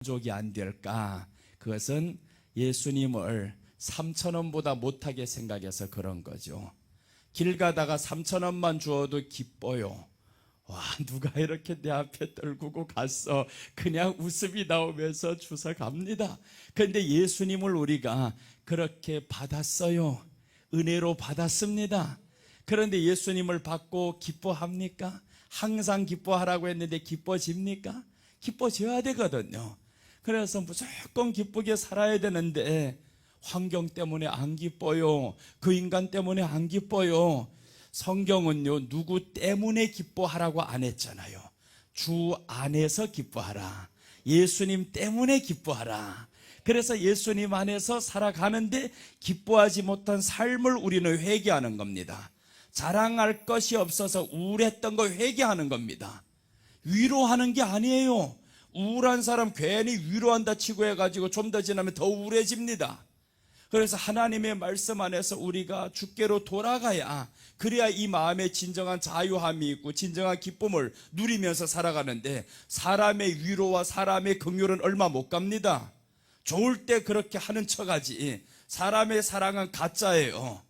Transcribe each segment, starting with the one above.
만족이 안 될까? 그것은 예수님을 3,000원보다 못하게 생각해서 그런 거죠. 길 가다가 3,000원만 주어도 기뻐요. 와, 누가 이렇게 내 앞에 떨구고 갔어. 그냥 웃음이 나오면서 주워 갑니다. 그런데 예수님을 우리가 그렇게 받았어요. 은혜로 받았습니다. 그런데 예수님을 받고 기뻐합니까? 항상 기뻐하라고 했는데 기뻐집니까? 기뻐져야 되거든요. 그래서 무조건 기쁘게 살아야 되는데 환경 때문에 안 기뻐요. 그 인간 때문에 안 기뻐요. 성경은요, 누구 때문에 기뻐하라고 안 했잖아요. 주 안에서 기뻐하라. 예수님 때문에 기뻐하라. 그래서 예수님 안에서 살아가는데 기뻐하지 못한 삶을 우리는 회개하는 겁니다. 자랑할 것이 없어서 우울했던 거 회개하는 겁니다. 위로하는 게 아니에요. 우울한 사람 괜히 위로한다 치고 해가지고 좀 더 지나면 더 우울해집니다. 그래서 하나님의 말씀 안에서 우리가 주께로 돌아가야, 그래야 이 마음에 진정한 자유함이 있고 진정한 기쁨을 누리면서 살아가는데, 사람의 위로와 사람의 긍휼은 얼마 못 갑니다. 좋을 때 그렇게 하는 척하지 사람의 사랑은 가짜예요.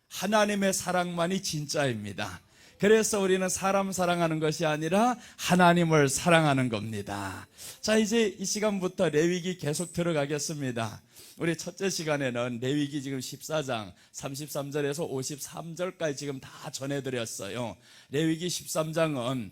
하나님의 사랑만이 진짜입니다. 그래서 우리는 사람 사랑하는 것이 아니라 하나님을 사랑하는 겁니다. 자, 이제 이 시간부터 레위기 계속 들어가겠습니다. 우리 첫째 시간에는 레위기 지금 14장 33절에서 53절까지 지금 다 전해드렸어요. 레위기 13장은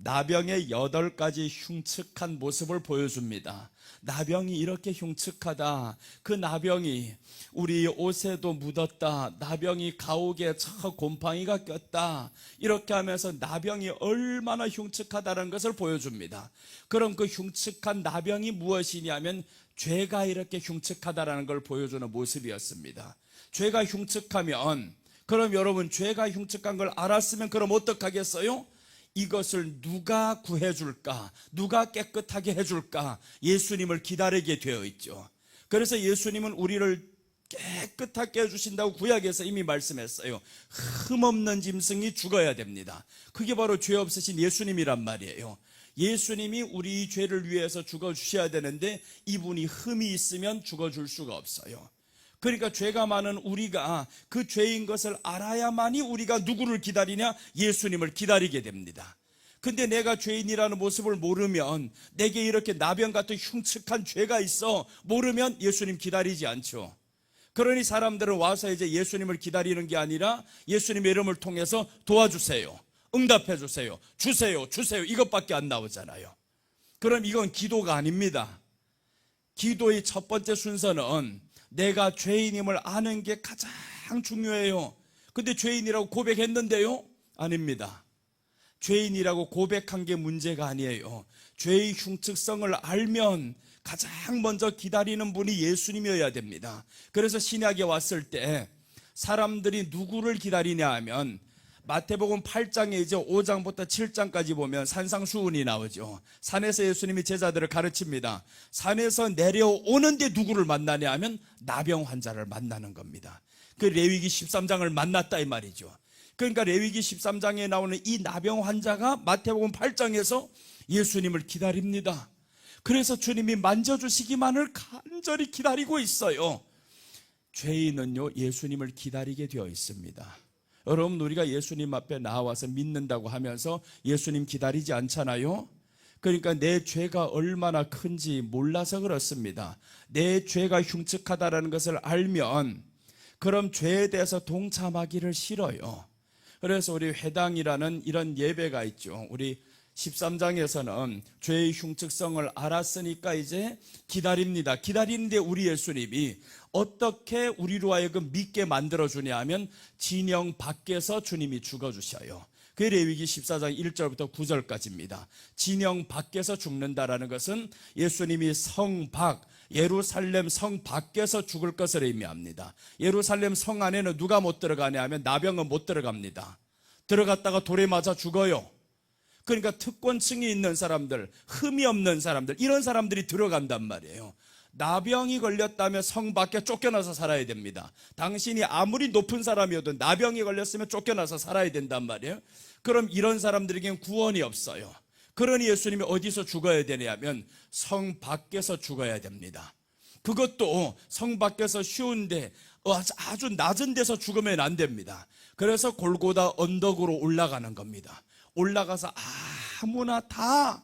나병의 8가지 흉측한 모습을 보여줍니다. 나병이 이렇게 흉측하다. 그 나병이 우리 옷에도 묻었다. 나병이 가옥에 저 곰팡이가 꼈다. 이렇게 하면서 나병이 얼마나 흉측하다는 것을 보여줍니다. 그럼 그 흉측한 나병이 무엇이냐면 죄가 이렇게 흉측하다는 걸 보여주는 모습이었습니다. 죄가 흉측하면, 그럼 여러분 죄가 흉측한 걸 알았으면 그럼 어떡하겠어요? 이것을 누가 구해줄까? 누가 깨끗하게 해줄까? 예수님을 기다리게 되어 있죠. 그래서 예수님은 우리를 깨끗하게 해주신다고 구약에서 이미 말씀했어요. 흠없는 짐승이 죽어야 됩니다. 그게 바로 죄 없으신 예수님이란 말이에요. 예수님이 우리 죄를 위해서 죽어주셔야 되는데 이분이 흠이 있으면 죽어줄 수가 없어요. 그러니까 죄가 많은 우리가 그 죄인 것을 알아야만이 우리가 누구를 기다리냐? 예수님을 기다리게 됩니다. 근데 내가 죄인이라는 모습을 모르면, 내게 이렇게 나병 같은 흉측한 죄가 있어 모르면 예수님 기다리지 않죠. 그러니 사람들은 와서 이제 예수님을 기다리는 게 아니라 예수님의 이름을 통해서 도와주세요, 응답해 주세요, 주세요 이것밖에 안 나오잖아요. 그럼 이건 기도가 아닙니다. 기도의 첫 번째 순서는 내가 죄인임을 아는 게 가장 중요해요. 근데 죄인이라고 고백했는데요? 아닙니다. 죄인이라고 고백한 게 문제가 아니에요. 죄의 흉측성을 알면 가장 먼저 기다리는 분이 예수님이어야 됩니다. 그래서 신약에 왔을 때 사람들이 누구를 기다리냐 하면, 마태복음 8장에 이제 5장부터 7장까지 보면 산상수훈이 나오죠. 산에서 예수님이 제자들을 가르칩니다. 산에서 내려오는데 누구를 만나냐 하면 나병 환자를 만나는 겁니다. 그 레위기 13장을 만났다 이 말이죠. 그러니까 레위기 13장에 나오는 이 나병 환자가 마태복음 8장에서 예수님을 기다립니다. 그래서 주님이 만져주시기만을 간절히 기다리고 있어요. 죄인은요, 예수님을 기다리게 되어 있습니다. 여러분, 우리가 예수님 앞에 나와서 믿는다고 하면서 예수님 기다리지 않잖아요. 그러니까 내 죄가 얼마나 큰지 몰라서 그렇습니다. 내 죄가 흉측하다는 것을 알면 그럼 죄에 대해서 동참하기를 싫어요. 그래서 우리 회당이라는 이런 예배가 있죠. 우리 13장에서는 죄의 흉측성을 알았으니까 이제 기다립니다. 기다리는데 우리 예수님이 어떻게 우리로 하여금 믿게 만들어주냐 하면 진영 밖에서 주님이 죽어주셔요. 그게 레위기 14장 1절부터 9절까지입니다. 진영 밖에서 죽는다라는 것은 예수님이 성 밖, 예루살렘 성 밖에서 죽을 것을 의미합니다. 예루살렘 성 안에는 누가 못 들어가냐 하면 나병은 못 들어갑니다. 들어갔다가 돌에 맞아 죽어요. 그러니까 특권층이 있는 사람들, 흠이 없는 사람들, 이런 사람들이 들어간단 말이에요. 나병이 걸렸다면 성 밖에 쫓겨나서 살아야 됩니다. 당신이 아무리 높은 사람이어도 나병이 걸렸으면 쫓겨나서 살아야 된단 말이에요. 그럼 이런 사람들에게는 구원이 없어요. 그러니 예수님이 어디서 죽어야 되냐면 성 밖에서 죽어야 됩니다. 그것도 성 밖에서 쉬운데 아주 낮은 데서 죽으면 안 됩니다. 그래서 골고다 언덕으로 올라가는 겁니다. 올라가서 아무나 다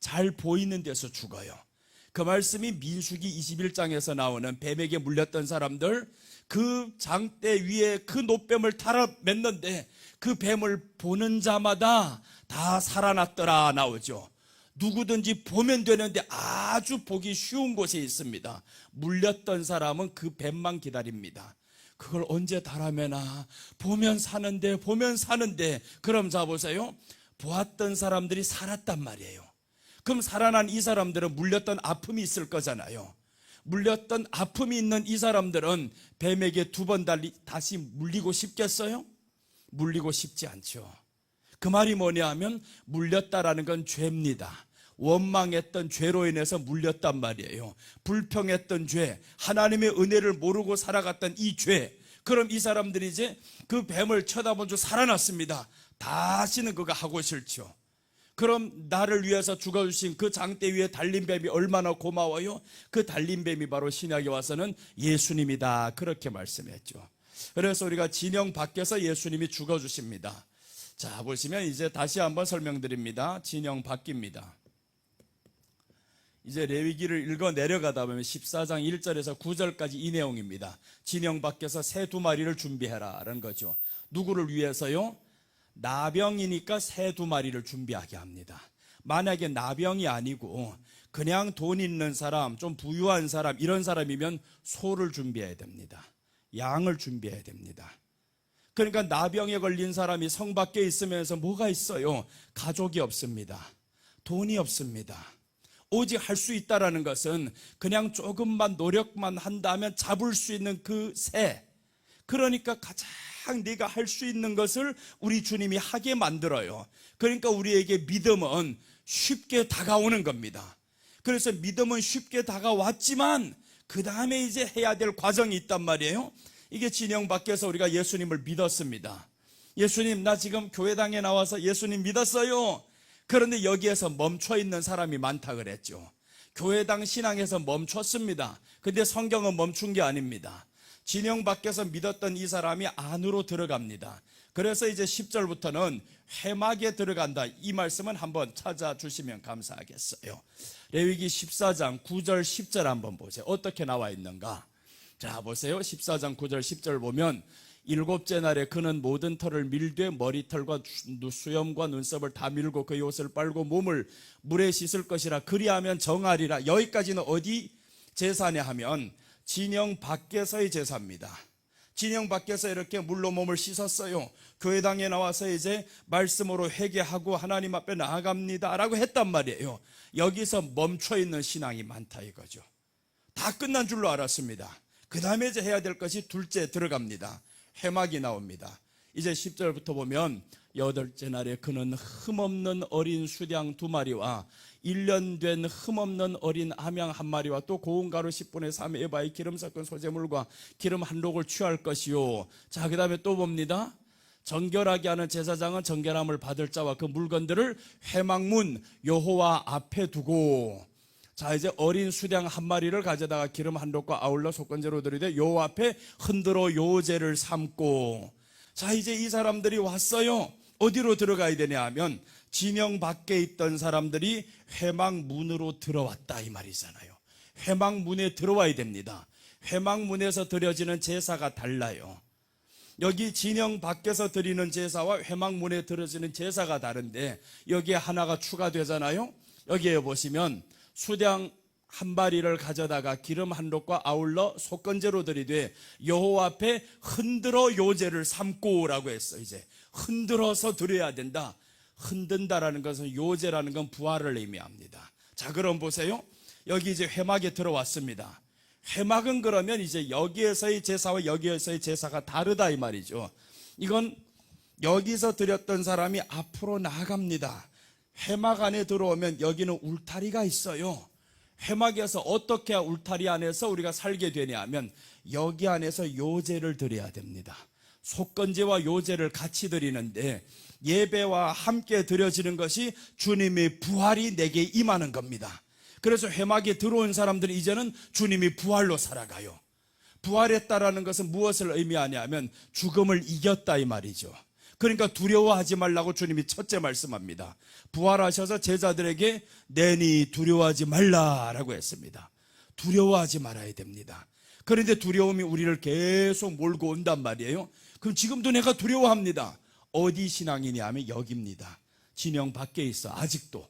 잘 보이는 데서 죽어요. 그 말씀이 민수기 21장에서 나오는 뱀에게 물렸던 사람들, 그 장대 위에 그 노뱀을 달아 맸는데 그 뱀을 보는 자마다 다 살아났더라 나오죠. 누구든지 보면 되는데 아주 보기 쉬운 곳에 있습니다. 물렸던 사람은 그 뱀만 기다립니다. 그걸 언제 달아매나, 보면 사는데 그럼 자 보세요. 보았던 사람들이 살았단 말이에요. 그럼 살아난 이 사람들은 물렸던 아픔이 있을 거잖아요. 물렸던 아픔이 있는 이 사람들은 뱀에게 두 번 다시 물리고 싶겠어요? 물리고 싶지 않죠. 그 말이 뭐냐 하면 물렸다라는 건 죄입니다. 원망했던 죄로 인해서 물렸단 말이에요. 불평했던 죄, 하나님의 은혜를 모르고 살아갔던 이 죄. 그럼 이 사람들이 이제 그 뱀을 쳐다본 줄 살아났습니다. 다시는 그거 하고 싫죠. 그럼 나를 위해서 죽어주신 그 장대 위에 달린 뱀이 얼마나 고마워요? 그 달린 뱀이 바로 신약에 와서는 예수님이다, 그렇게 말씀했죠. 그래서 우리가 진영 밖에서 예수님이 죽어주십니다. 자 보시면 이제 다시 한번 설명드립니다. 진영 밖입니다. 이제 레위기를 읽어 내려가다 보면 14장 1절에서 9절까지 이 내용입니다. 진영 밖에서 새 2마리를 준비해라 라는 거죠. 누구를 위해서요? 나병이니까 새 2마리를 준비하게 합니다. 만약에 나병이 아니고 그냥 돈 있는 사람, 좀 부유한 사람, 이런 사람이면 소를 준비해야 됩니다. 양을 준비해야 됩니다. 그러니까 나병에 걸린 사람이 성 밖에 있으면서 뭐가 있어요? 가족이 없습니다. 돈이 없습니다. 오직 할 수 있다라는 것은 그냥 조금만 노력만 한다면 잡을 수 있는 그 새. 그러니까 가장 네가 할 수 있는 것을 우리 주님이 하게 만들어요. 그러니까 우리에게 믿음은 쉽게 다가오는 겁니다. 그래서 믿음은 쉽게 다가왔지만 그 다음에 이제 해야 될 과정이 있단 말이에요. 이게 진영 밖에서 우리가 예수님을 믿었습니다. 예수님, 나 지금 교회당에 나와서 예수님 믿었어요. 그런데 여기에서 멈춰 있는 사람이 많다 그랬죠. 교회당 신앙에서 멈췄습니다. 근데 성경은 멈춘 게 아닙니다. 진영 밖에서 믿었던 이 사람이 안으로 들어갑니다. 그래서 이제 10절부터는 회막에 들어간다, 이 말씀은 한번 찾아주시면 감사하겠어요. 레위기 14장 9절 10절 한번 보세요. 어떻게 나와 있는가? 자 보세요. 14장 9절 10절 보면, 일곱째 날에 그는 모든 털을 밀되 머리털과 수염과 눈썹을 다 밀고 그 옷을 빨고 몸을 물에 씻을 것이라. 그리하면 정하리라. 여기까지는 어디 제사냐 하면 진영 밖에서의 제사입니다. 진영 밖에서 이렇게 물로 몸을 씻었어요. 교회당에 나와서 이제 말씀으로 회개하고 하나님 앞에 나아갑니다 라고 했단 말이에요. 여기서 멈춰있는 신앙이 많다 이거죠. 다 끝난 줄로 알았습니다. 그 다음에 이제 해야 될 것이 둘째 들어갑니다. 회막이 나옵니다. 이제 10절부터 보면, 여덟째 날에 그는 흠없는 어린 수량 2마리와 1년 된 흠없는 어린 암양 1마리와 또 고운 가루 10분의 3 에바의 기름 섞은 소재물과 기름 한 록을 취할 것이요. 자, 그 다음에 또 봅니다. 정결하게 하는 제사장은 정결함을 받을 자와 그 물건들을 회막문 여호와 앞에 두고, 자 이제 어린 수량 1마리를 가져다가 기름 한 록과 아울러 속건제로 드리되 여호와 앞에 흔들어 요제를 삼고. 자 이제 이 사람들이 왔어요. 어디로 들어가야 되냐 하면 진영 밖에 있던 사람들이 회막 문으로 들어왔다 이 말이잖아요. 회막 문에 들어와야 됩니다. 회막 문에서 드려지는 제사가 달라요. 여기 진영 밖에서 드리는 제사와 회막 문에 드려지는 제사가 다른데 여기에 하나가 추가되잖아요. 여기에 보시면 수량 1마리를 가져다가 기름 한 록과 아울러 속건제로 드리되 여호와 앞에 흔들어 요제를 삼고라고 했어. 이제 흔들어서 드려야 된다. 흔든다라는 것은, 요제라는 건 부활을 의미합니다. 자 그럼 보세요. 여기 이제 회막에 들어왔습니다. 회막은 그러면 이제 여기에서의 제사와 여기에서의 제사가 다르다 이 말이죠. 이건 여기서 드렸던 사람이 앞으로 나아갑니다. 회막 안에 들어오면 여기는 울타리가 있어요. 회막에서 어떻게 울타리 안에서 우리가 살게 되냐 하면 여기 안에서 요제를 드려야 됩니다. 속건제와 요제를 같이 드리는데 예배와 함께 드려지는 것이 주님의 부활이 내게 임하는 겁니다. 그래서 회막에 들어온 사람들은 이제는 주님이 부활로 살아가요. 부활했다라는 것은 무엇을 의미하냐면 죽음을 이겼다 이 말이죠. 그러니까 두려워하지 말라고 주님이 첫째 말씀합니다. 부활하셔서 제자들에게 내니 두려워하지 말라라고 했습니다. 두려워하지 말아야 됩니다. 그런데 두려움이 우리를 계속 몰고 온단 말이에요. 그럼 지금도 내가 두려워합니다. 어디 신앙이냐 하면 여기입니다. 진영 밖에 있어. 아직도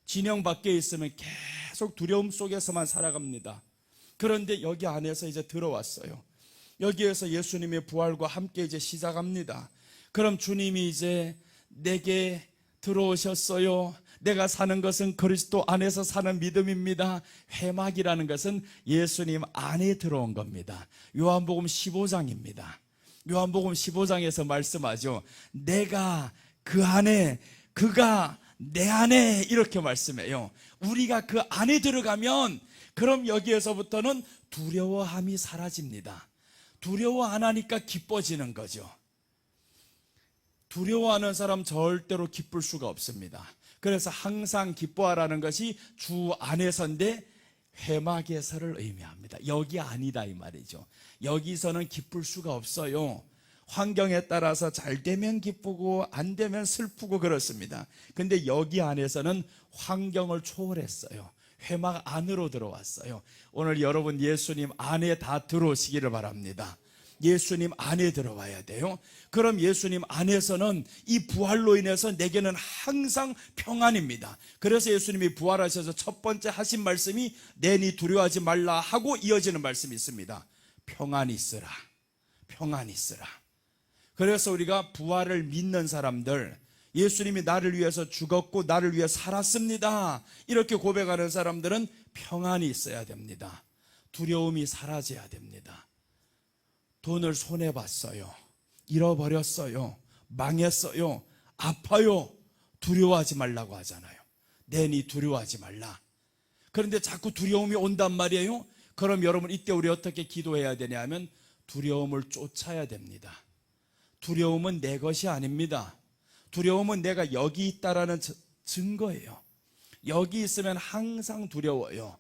진영 밖에 있으면 계속 두려움 속에서만 살아갑니다. 그런데 여기 안에서 이제 들어왔어요. 여기에서 예수님의 부활과 함께 이제 시작합니다. 그럼 주님이 이제 내게 들어오셨어요. 내가 사는 것은 그리스도 안에서 사는 믿음입니다. 회막이라는 것은 예수님 안에 들어온 겁니다. 요한복음 15장입니다. 요한복음 15장에서 말씀하죠. 내가 그 안에, 그가 내 안에, 이렇게 말씀해요. 우리가 그 안에 들어가면 그럼 여기에서부터는 두려워함이 사라집니다. 두려워 안 하니까 기뻐지는 거죠. 두려워하는 사람 절대로 기쁠 수가 없습니다. 그래서 항상 기뻐하라는 것이 주 안에서인데 회막에서를 의미합니다. 여기 아니다 이 말이죠. 여기서는 기쁠 수가 없어요. 환경에 따라서 잘 되면 기쁘고 안 되면 슬프고 그렇습니다. 근데 여기 안에서는 환경을 초월했어요. 회막 안으로 들어왔어요. 오늘 여러분 예수님 안에 다 들어오시기를 바랍니다. 예수님 안에 들어와야 돼요. 그럼 예수님 안에서는 이 부활로 인해서 내게는 항상 평안입니다. 그래서 예수님이 부활하셔서 첫 번째 하신 말씀이 내니 두려워하지 말라 하고 이어지는 말씀이 있습니다. 평안이 있으라. 평안이 있으라. 그래서 우리가 부활을 믿는 사람들, 예수님이 나를 위해서 죽었고 나를 위해 살았습니다, 이렇게 고백하는 사람들은 평안이 있어야 됩니다. 두려움이 사라져야 됩니다. 돈을 손해봤어요. 잃어버렸어요. 망했어요. 아파요. 두려워하지 말라고 하잖아요. 내니 두려워하지 말라. 그런데 자꾸 두려움이 온단 말이에요. 그럼 여러분 이때 우리 어떻게 기도해야 되냐 하면 두려움을 쫓아야 됩니다. 두려움은 내 것이 아닙니다. 두려움은 내가 여기 있다라는 증거예요. 여기 있으면 항상 두려워요.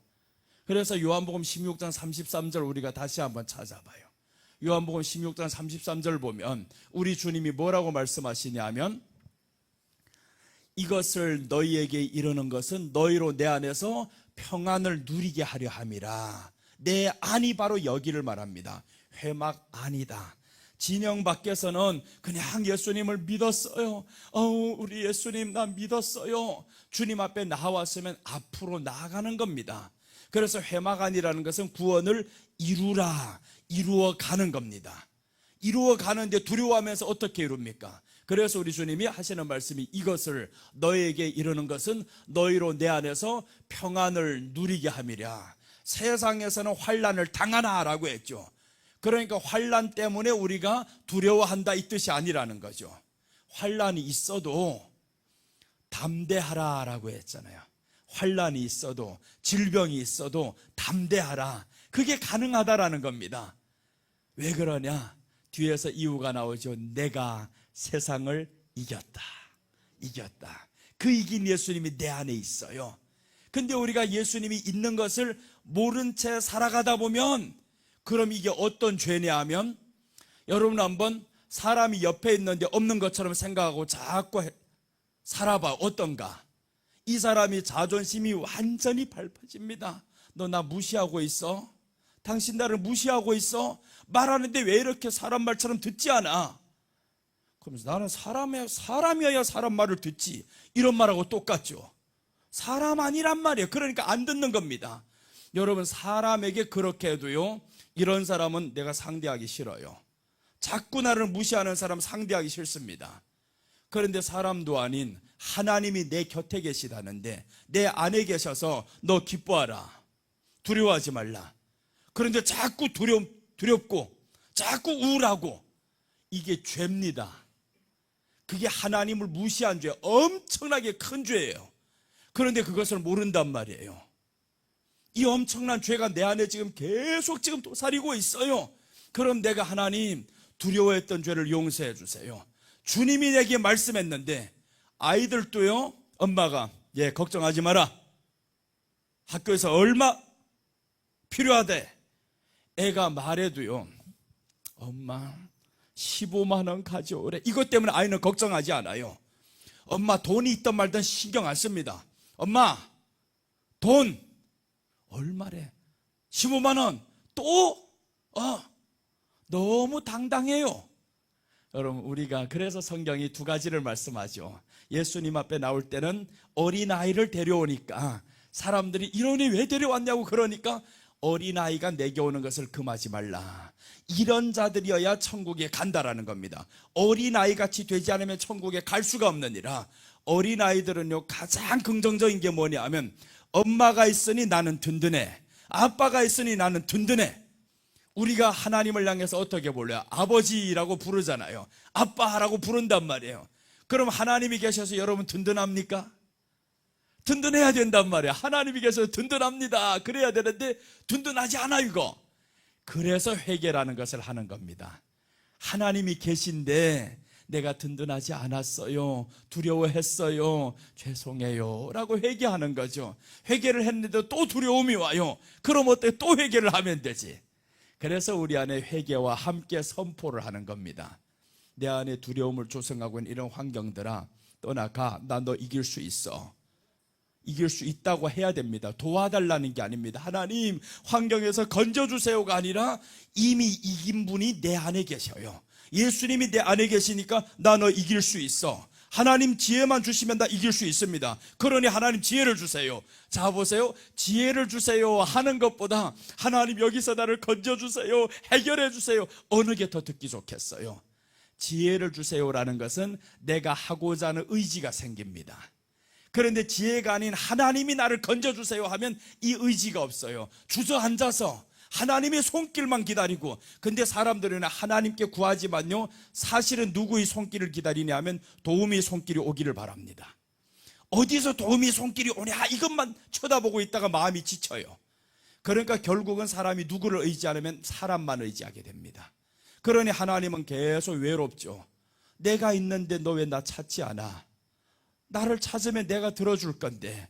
그래서 요한복음 16장 33절 우리가 다시 한번 찾아봐요. 요한복음 16장 33절 보면 우리 주님이 뭐라고 말씀하시냐면 이것을 너희에게 이르는 것은 너희로 내 안에서 평안을 누리게 하려 함이라. 내 안이 바로 여기를 말합니다. 회막 안이다. 진영 밖에서는 그냥 예수님을 믿었어요. 우리 예수님 나 믿었어요. 주님 앞에 나왔으면 앞으로 나아가는 겁니다. 그래서 회막 안이라는 것은 구원을 이루어 가는 겁니다. 이루어 가는데 두려워하면서 어떻게 이룹니까? 그래서 우리 주님이 하시는 말씀이 이것을 너희에게 이르는 것은 너희로 내 안에서 평안을 누리게 함이랴. 세상에서는 환난을 당하나라고 했죠. 그러니까 환난 때문에 우리가 두려워한다 이 뜻이 아니라는 거죠. 환난이 있어도 담대하라라고 했잖아요. 환난이 있어도 질병이 있어도 담대하라. 그게 가능하다라는 겁니다. 왜 그러냐? 뒤에서 이유가 나오죠. 내가 세상을 이겼다. 그 이긴 예수님이 내 안에 있어요. 근데 우리가 예수님이 있는 것을 모른 채 살아가다 보면 그럼 이게 어떤 죄냐 하면 여러분 한번 사람이 옆에 있는데 없는 것처럼 생각하고 자꾸 살아봐. 어떤가? 이 사람이 자존심이 완전히 밟혀집니다. 너 나 무시하고 있어? 당신 나를 무시하고 있어? 말하는데 왜 이렇게 사람 말처럼 듣지 않아? 그러면서 나는 사람이어야 사람 말을 듣지. 이런 말하고 똑같죠. 사람 아니란 말이에요. 그러니까 안 듣는 겁니다. 여러분 사람에게 그렇게 해도요, 이런 사람은 내가 상대하기 싫어요. 자꾸 나를 무시하는 사람 상대하기 싫습니다. 그런데 사람도 아닌 하나님이 내 곁에 계시다는데 내 안에 계셔서 너 기뻐하라. 두려워하지 말라. 그런데 자꾸 두렵고 자꾸 우울하고 이게 죄입니다. 그게 하나님을 무시한 죄, 엄청나게 큰 죄예요. 그런데 그것을 모른단 말이에요. 이 엄청난 죄가 내 안에 지금 계속 도사리고 있어요. 그럼 내가 하나님 두려워했던 죄를 용서해 주세요. 주님이 내게 말씀했는데 아이들도요, 엄마가 걱정하지 마라, 학교에서 얼마 필요하대. 애가 말해도요, 엄마 15만 원 가져오래. 이것 때문에 아이는 걱정하지 않아요. 엄마 돈이 있던 말든 신경 안 씁니다. 엄마 돈 얼마래? 15만 원. 또? 너무 당당해요. 여러분, 우리가 그래서 성경이 두 가지를 말씀하죠. 예수님 앞에 나올 때는 어린아이를 데려오니까 사람들이 이러니 왜 데려왔냐고 그러니까 어린아이가 내게 오는 것을 금하지 말라. 이런 자들이어야 천국에 간다라는 겁니다. 어린아이같이 되지 않으면 천국에 갈 수가 없느니라. 어린아이들은요, 가장 긍정적인 게 뭐냐 하면 엄마가 있으니 나는 든든해, 아빠가 있으니 나는 든든해. 우리가 하나님을 향해서 어떻게 불러요? 아버지라고 부르잖아요. 아빠라고 부른단 말이에요. 그럼 하나님이 계셔서 여러분 든든합니까? 든든해야 된단 말이에요. 하나님이 계셔서 든든합니다. 그래야 되는데 든든하지 않아 이거. 그래서 회개라는 것을 하는 겁니다. 하나님이 계신데 내가 든든하지 않았어요, 두려워했어요, 죄송해요 라고 회개하는 거죠. 회개를 했는데 또 두려움이 와요. 그럼 어때? 또 회개를 하면 되지. 그래서 우리 안에 회개와 함께 선포를 하는 겁니다. 내 안에 두려움을 조성하고 있는 이런 환경들아, 떠나가. 나 너 이길 수 있어. 이길 수 있다고 해야 됩니다. 도와달라는 게 아닙니다. 하나님 환경에서 건져주세요가 아니라 이미 이긴 분이 내 안에 계셔요. 예수님이 내 안에 계시니까 나 너 이길 수 있어. 하나님 지혜만 주시면 나 이길 수 있습니다. 그러니 하나님 지혜를 주세요. 자 보세요, 지혜를 주세요 하는 것보다 하나님 여기서 나를 건져주세요, 해결해 주세요, 어느 게 더 듣기 좋겠어요? 지혜를 주세요라는 것은 내가 하고자 하는 의지가 생깁니다. 그런데 지혜가 아닌 하나님이 나를 건져주세요 하면 이 의지가 없어요. 주저앉아서 하나님의 손길만 기다리고. 근데 사람들은 하나님께 구하지만요, 사실은 누구의 손길을 기다리냐 하면 도움의 손길이 오기를 바랍니다. 어디서 도움의 손길이 오냐 이것만 쳐다보고 있다가 마음이 지쳐요. 그러니까 결국은 사람이 누구를 의지하면 사람만 의지하게 됩니다. 그러니 하나님은 계속 외롭죠. 내가 있는데 너 왜 나 찾지 않아? 나를 찾으면 내가 들어줄 건데.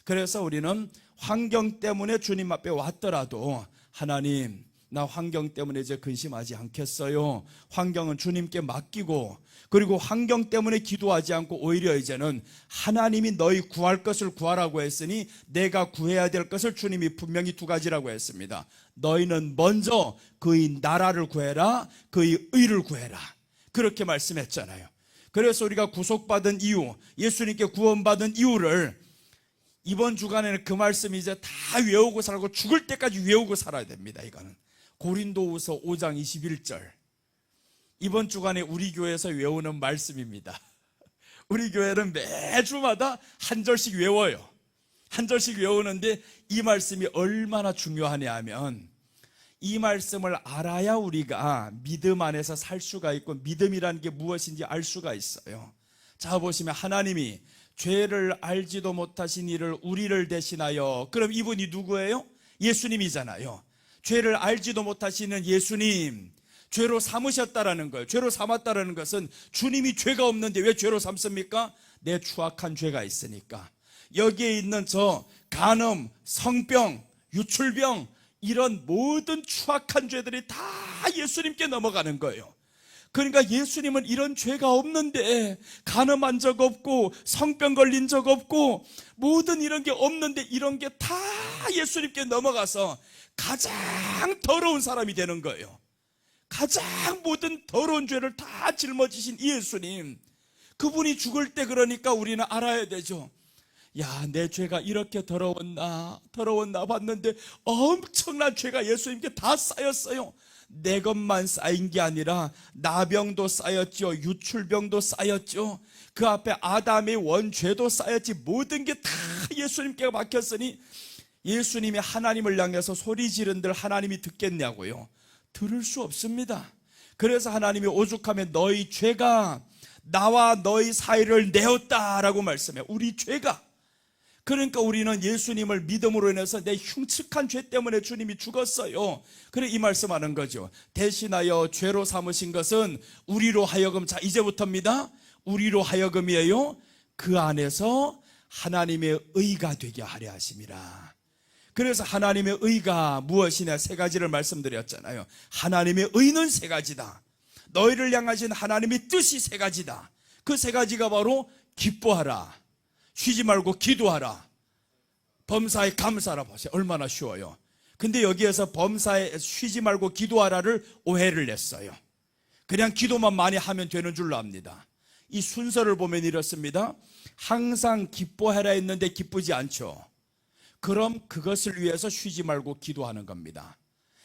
그래서 우리는 환경 때문에 주님 앞에 왔더라도 하나님, 나 환경 때문에 이제 근심하지 않겠어요. 환경은 주님께 맡기고, 그리고 환경 때문에 기도하지 않고 오히려 이제는 하나님이 너희 구할 것을 구하라고 했으니 내가 구해야 될 것을 주님이 분명히 두 가지라고 했습니다. 너희는 먼저 그의 나라를 구해라, 그의 의를 구해라, 그렇게 말씀했잖아요. 그래서 우리가 구속받은 이유, 예수님께 구원받은 이유를 이번 주간에는 그 말씀 이제 다 외우고 살고 죽을 때까지 외우고 살아야 됩니다. 이거는 고린도후서 5장 21절 이번 주간에 우리 교회에서 외우는 말씀입니다. 우리 교회는 매주마다 한 절씩 외워요. 한 절씩 외우는데 이 말씀이 얼마나 중요하냐 하면 이 말씀을 알아야 우리가 믿음 안에서 살 수가 있고 믿음이라는 게 무엇인지 알 수가 있어요. 자 보시면 하나님이 죄를 알지도 못하신 이를 우리를 대신하여, 그럼 이분이 누구예요? 예수님이잖아요. 죄를 알지도 못하시는 예수님, 죄로 삼으셨다라는 거예요. 죄로 삼았다라는 것은 주님이 죄가 없는데 왜 죄로 삼습니까? 내 추악한 죄가 있으니까. 여기에 있는 저 간음, 성병, 유출병, 이런 모든 추악한 죄들이 다 예수님께 넘어가는 거예요. 그러니까 예수님은 이런 죄가 없는데, 간음한 적 없고 성병 걸린 적 없고 모든 이런 게 없는데 이런 게 다 예수님께 넘어가서 가장 더러운 사람이 되는 거예요. 가장 모든 더러운 죄를 다 짊어지신 이 예수님, 그분이 죽을 때 그러니까 우리는 알아야 되죠. 야, 내 죄가 이렇게 더러웠나 봤는데 엄청난 죄가 예수님께 다 쌓였어요. 내 것만 쌓인 게 아니라 나병도 쌓였죠, 유출병도 쌓였죠, 그 앞에 아담의 원죄도 쌓였지. 모든 게 다 예수님께 맡겼으니 예수님이 하나님을 향해서 소리 지른들 하나님이 듣겠냐고요? 들을 수 없습니다. 그래서 하나님이 오죽하면 너희 죄가 나와 너희 사이를 내었다라고 말씀해요. 우리 죄가. 그러니까 우리는 예수님을 믿음으로 인해서 내 흉측한 죄 때문에 주님이 죽었어요. 그래 이 말씀하는 거죠. 대신하여 죄로 삼으신 것은 우리로 하여금, 자 이제부터입니다, 우리로 하여금이에요, 그 안에서 하나님의 의가 되게 하려 하심이라. 그래서 하나님의 의가 무엇이냐, 세 가지를 말씀드렸잖아요. 하나님의 의는 세 가지다. 너희를 향하신 하나님의 뜻이 세 가지다. 그 세 가지가 바로 기뻐하라, 쉬지 말고 기도하라, 범사에 감사하라. 보세요, 얼마나 쉬워요. 근데 여기에서 범사에 쉬지 말고 기도하라를 오해를 냈어요. 그냥 기도만 많이 하면 되는 줄로 압니다. 이 순서를 보면 이렇습니다. 항상 기뻐하라 했는데 기쁘지 않죠. 그럼 그것을 위해서 쉬지 말고 기도하는 겁니다.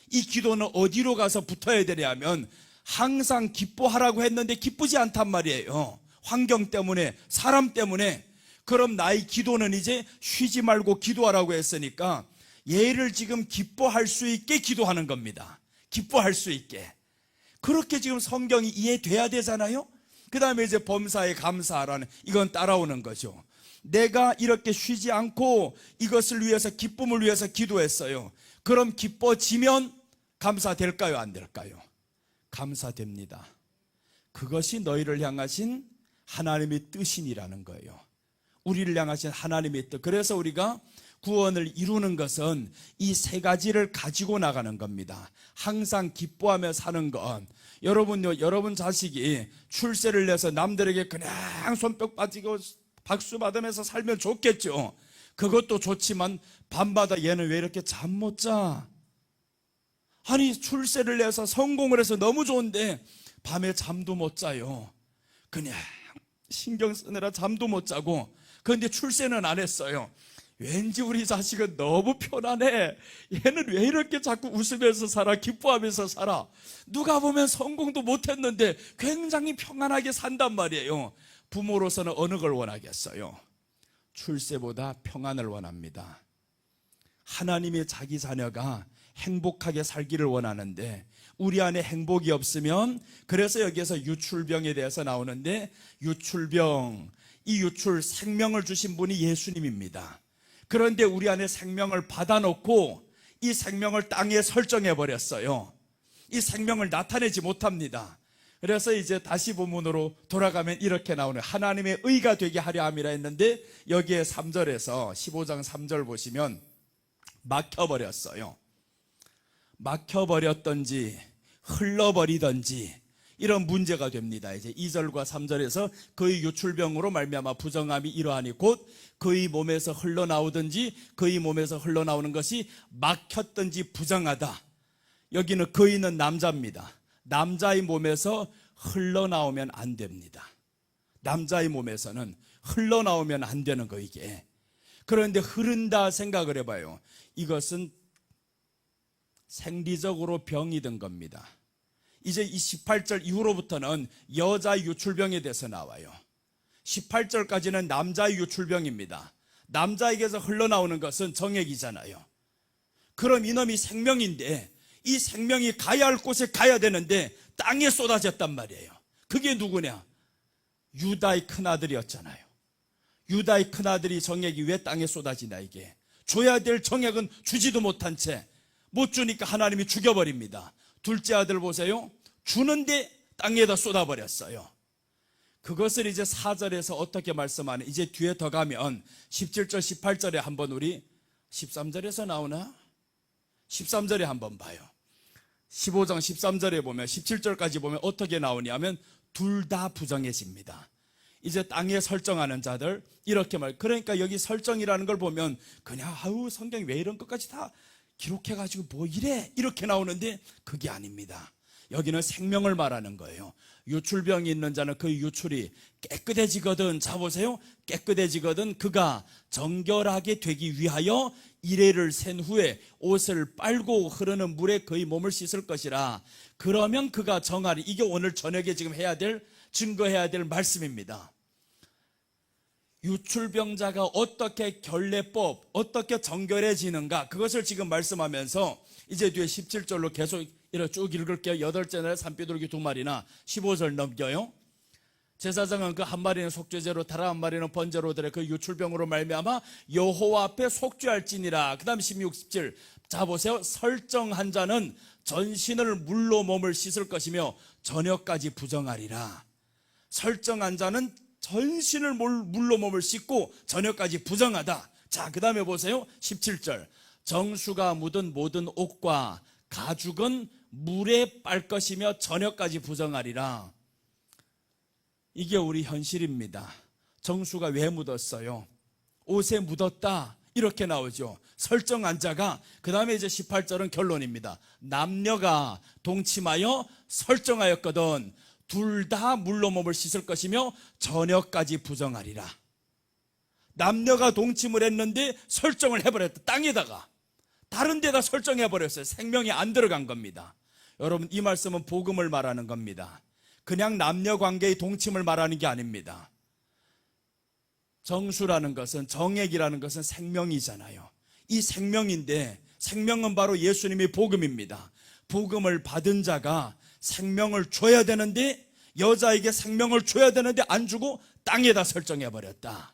이 기도는 어디로 가서 붙어야 되냐면, 항상 기뻐하라고 했는데 기쁘지 않단 말이에요. 환경 때문에, 사람 때문에. 그럼 나의 기도는 이제 쉬지 말고 기도하라고 했으니까 얘를 지금 기뻐할 수 있게 기도하는 겁니다. 기뻐할 수 있게. 그렇게 지금 성경이 이해돼야 되잖아요. 그 다음에 이제 범사에 감사하라는, 이건 따라오는 거죠. 내가 이렇게 쉬지 않고 이것을 위해서, 기쁨을 위해서 기도했어요. 그럼 기뻐지면 감사될까요, 안 될까요? 감사됩니다. 그것이 너희를 향하신 하나님의 뜻이라는 거예요. 우리를 향하신 하나님의 뜻. 그래서 우리가 구원을 이루는 것은 이 세 가지를 가지고 나가는 겁니다. 항상 기뻐하며 사는 것. 여러분요, 여러분 자식이 출세를 내서 남들에게 그냥 손뼉 빠지고 박수 받으면서 살면 좋겠죠. 그것도 좋지만 밤마다 얘는 왜 이렇게 잠 못 자? 아니, 출세를 내서 성공을 해서 너무 좋은데 밤에 잠도 못 자요. 그냥 신경 쓰느라 잠도 못 자고. 그런데 출세는 안 했어요. 왠지 우리 자식은 너무 편안해. 얘는 왜 이렇게 자꾸 웃으면서 살아, 기뻐하면서 살아. 누가 보면 성공도 못했는데 굉장히 평안하게 산단 말이에요. 부모로서는 어느 걸 원하겠어요? 출세보다 평안을 원합니다. 하나님의 자기 자녀가 행복하게 살기를 원하는데 우리 안에 행복이 없으면, 그래서 여기에서 유출병에 대해서 나오는데, 유출병, 이 유출, 생명을 주신 분이 예수님입니다. 그런데 우리 안에 생명을 받아놓고 이 생명을 땅에 설정해 버렸어요. 이 생명을 나타내지 못합니다. 그래서 이제 다시 본문으로 돌아가면 이렇게 나오는, 하나님의 의가 되게 하려 함이라 했는데, 여기에 3절에서 15장 3절 보시면 막혀버렸어요. 막혀버렸던지 흘러버리던지 이런 문제가 됩니다. 이제 2절과 3절에서 그의 유출병으로 말미암아 부정함이 이러하니 곧 그의 몸에서 흘러나오든지 그의 몸에서 흘러나오는 것이 막혔든지 부정하다. 여기는 그의는 남자입니다. 남자의 몸에서 흘러나오면 안 됩니다. 남자의 몸에서는 흘러나오면 안 되는 거, 이게. 그런데 흐른다 생각을 해봐요. 이것은 생리적으로 병이 든 겁니다. 이제 이 18절 이후로부터는 여자 유출병에 대해서 나와요. 18절까지는 남자의 유출병입니다. 남자에게서 흘러나오는 것은 정액이잖아요. 그럼 이놈이 생명인데 이 생명이 가야 할 곳에 가야 되는데 땅에 쏟아졌단 말이에요. 그게 누구냐? 유다의 큰아들이었잖아요. 유다의 큰아들이 정액이 왜 땅에 쏟아지나, 이게. 줘야 될 정액은 주지도 못한 채 못 주니까 하나님이 죽여버립니다. 둘째 아들 보세요. 주는데 땅에다 쏟아버렸어요. 그것을 이제 4절에서 어떻게 말씀하는, 이제 뒤에 더 가면 17절 18절에 한번, 우리 13절에서 나오나? 13절에 한번 봐요. 15장 13절에 보면, 17절까지 보면 어떻게 나오냐면 둘 다 부정해집니다. 이제 땅에 설정하는 자들, 이렇게 그러니까 여기 설정이라는 걸 보면 그냥 아우 성경이 왜 이런 것까지 다 기록해가지고 뭐 이래, 이렇게 나오는데 그게 아닙니다. 여기는 생명을 말하는 거예요. 유출병이 있는 자는 그 유출이 깨끗해지거든, 자 보세요, 깨끗해지거든 그가 정결하게 되기 위하여 이레를 센 후에 옷을 빨고 흐르는 물에 그의 몸을 씻을 것이라. 그러면 그가 정하리. 이게 오늘 저녁에 지금 해야 될, 증거해야 될 말씀입니다. 유출병자가 어떻게 결례법, 어떻게 정결해지는가, 그것을 지금 말씀하면서 이제 뒤에 17절로 계속 이렇게 쭉 읽을게요. 8째 날에 산비둘기 2마리나 15절 넘겨요. 제사장은 그 한 마리는 속죄제로 다른 한 마리는 번제로 드려 그 유출병으로 말미암아 여호와 앞에 속죄할지니라. 그 다음 16, 17. 자 보세요. 설정한 자는 전신을 물로 몸을 씻을 것이며 저녁까지 부정하리라. 설정한 자는 전신을 물로 몸을 씻고 저녁까지 부정하다. 자, 그 다음에 보세요. 17절. 정수가 묻은 모든 옷과 가죽은 물에 빨 것이며 저녁까지 부정하리라. 이게 우리 현실입니다. 정수가 왜 묻었어요? 옷에 묻었다. 이렇게 나오죠. 설정한 자가. 그 다음에 이제 18절은 결론입니다. 남녀가 동침하여 설정하였거든 둘 다 물로 몸을 씻을 것이며 저녁까지 부정하리라. 남녀가 동침을 했는데 설정을 해버렸다. 땅에다가 다른 데다 설정해버렸어요. 생명이 안 들어간 겁니다. 여러분, 이 말씀은 복음을 말하는 겁니다. 그냥 남녀 관계의 동침을 말하는 게 아닙니다. 정수라는 것은, 정액이라는 것은 생명이잖아요. 이 생명인데 생명은 바로 예수님의 복음입니다. 복음을 받은 자가 생명을 줘야 되는데, 여자에게 생명을 줘야 되는데 안 주고 땅에다 설정해버렸다.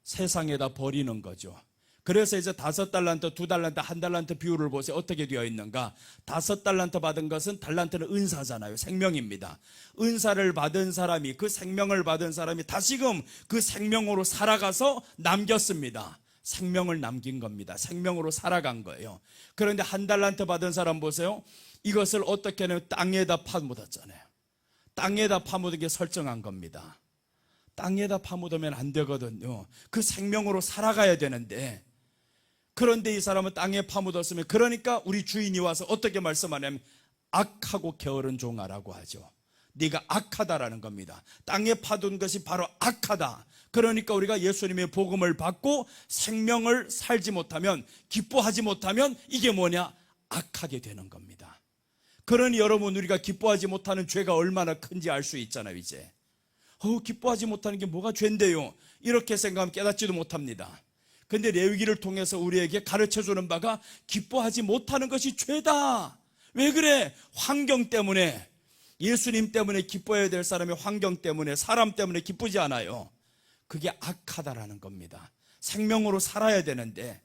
세상에다 버리는 거죠. 그래서 이제 5달란트, 2달란트, 1달란트 비율을 보세요. 어떻게 되어 있는가? 5달란트 받은 것은, 달란트는 은사잖아요. 생명입니다. 은사를 받은 사람이, 그 생명을 받은 사람이 다시금 그 생명으로 살아가서 남겼습니다. 생명을 남긴 겁니다. 생명으로 살아간 거예요. 그런데 1달란트 받은 사람 보세요. 이것을 어떻게 하냐면 땅에다 파묻었잖아요. 땅에다 파묻은 게 설정한 겁니다. 땅에다 파묻으면 안 되거든요. 그 생명으로 살아가야 되는데, 그런데 이 사람은 땅에 파묻었으면, 그러니까 우리 주인이 와서 어떻게 말씀하냐면 악하고 게으른 종아라고 하죠. 네가 악하다라는 겁니다. 땅에 파둔 것이 바로 악하다. 그러니까 우리가 예수님의 복음을 받고 생명을 살지 못하면, 기뻐하지 못하면 이게 뭐냐? 악하게 되는 겁니다. 그러니 여러분, 우리가 기뻐하지 못하는 죄가 얼마나 큰지 알 수 있잖아요. 이제 기뻐하지 못하는 게 뭐가 죄인데요? 이렇게 생각하면 깨닫지도 못합니다. 근데 레위기를 통해서 우리에게 가르쳐주는 바가 기뻐하지 못하는 것이 죄다. 왜 그래? 환경 때문에, 예수님 때문에 기뻐해야 될 사람이 환경 때문에, 사람 때문에 기쁘지 않아요. 그게 악하다라는 겁니다. 생명으로 살아야 되는데,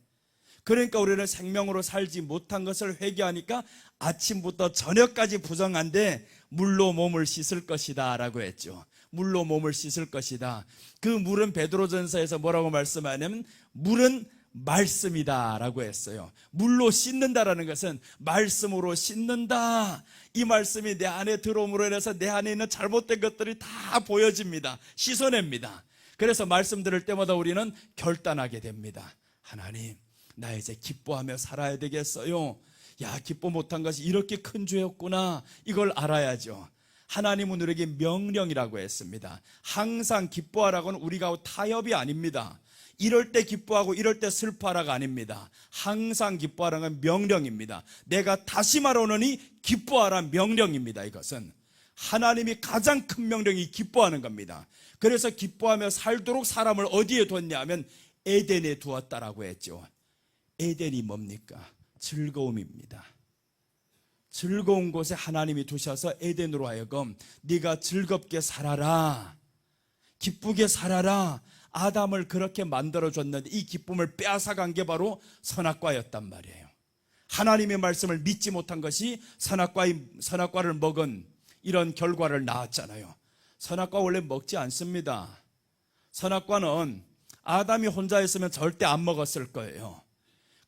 그러니까 우리는 생명으로 살지 못한 것을 회개하니까 아침부터 저녁까지 부정한데 물로 몸을 씻을 것이다 라고 했죠. 물로 몸을 씻을 것이다. 그 물은 베드로전서에서 뭐라고 말씀하냐면 물은 말씀이다 라고 했어요. 물로 씻는다라는 것은 말씀으로 씻는다. 이 말씀이 내 안에 들어옴으로 인해서 내 안에 있는 잘못된 것들이 다 보여집니다. 씻어냅니다. 그래서 말씀 들을 때마다 우리는 결단하게 됩니다. 하나님, 나 이제 기뻐하며 살아야 되겠어요. 야, 기뻐 못한 것이 이렇게 큰 죄였구나. 이걸 알아야죠. 하나님은 우리에게 명령이라고 했습니다. 항상 기뻐하라고는 우리가 타협이 아닙니다. 이럴 때 기뻐하고 이럴 때 슬퍼하라가 아닙니다. 항상 기뻐하라는 건 명령입니다. 내가 다시 말하노니 기뻐하라 명령입니다. 이것은 하나님이 가장 큰 명령이 기뻐하는 겁니다. 그래서 기뻐하며 살도록 사람을 어디에 뒀냐 하면 에덴에 두었다라고 했죠. 에덴이 뭡니까? 즐거움입니다. 즐거운 곳에 하나님이 두셔서 에덴으로 하여금 네가 즐겁게 살아라, 기쁘게 살아라. 아담을 그렇게 만들어줬는데 이 기쁨을 빼앗아간 게 바로 선악과였단 말이에요. 하나님의 말씀을 믿지 못한 것이 선악과를 먹은 이런 결과를 낳았잖아요. 선악과 원래 먹지 않습니다. 선악과는 아담이 혼자 있으면 절대 안 먹었을 거예요.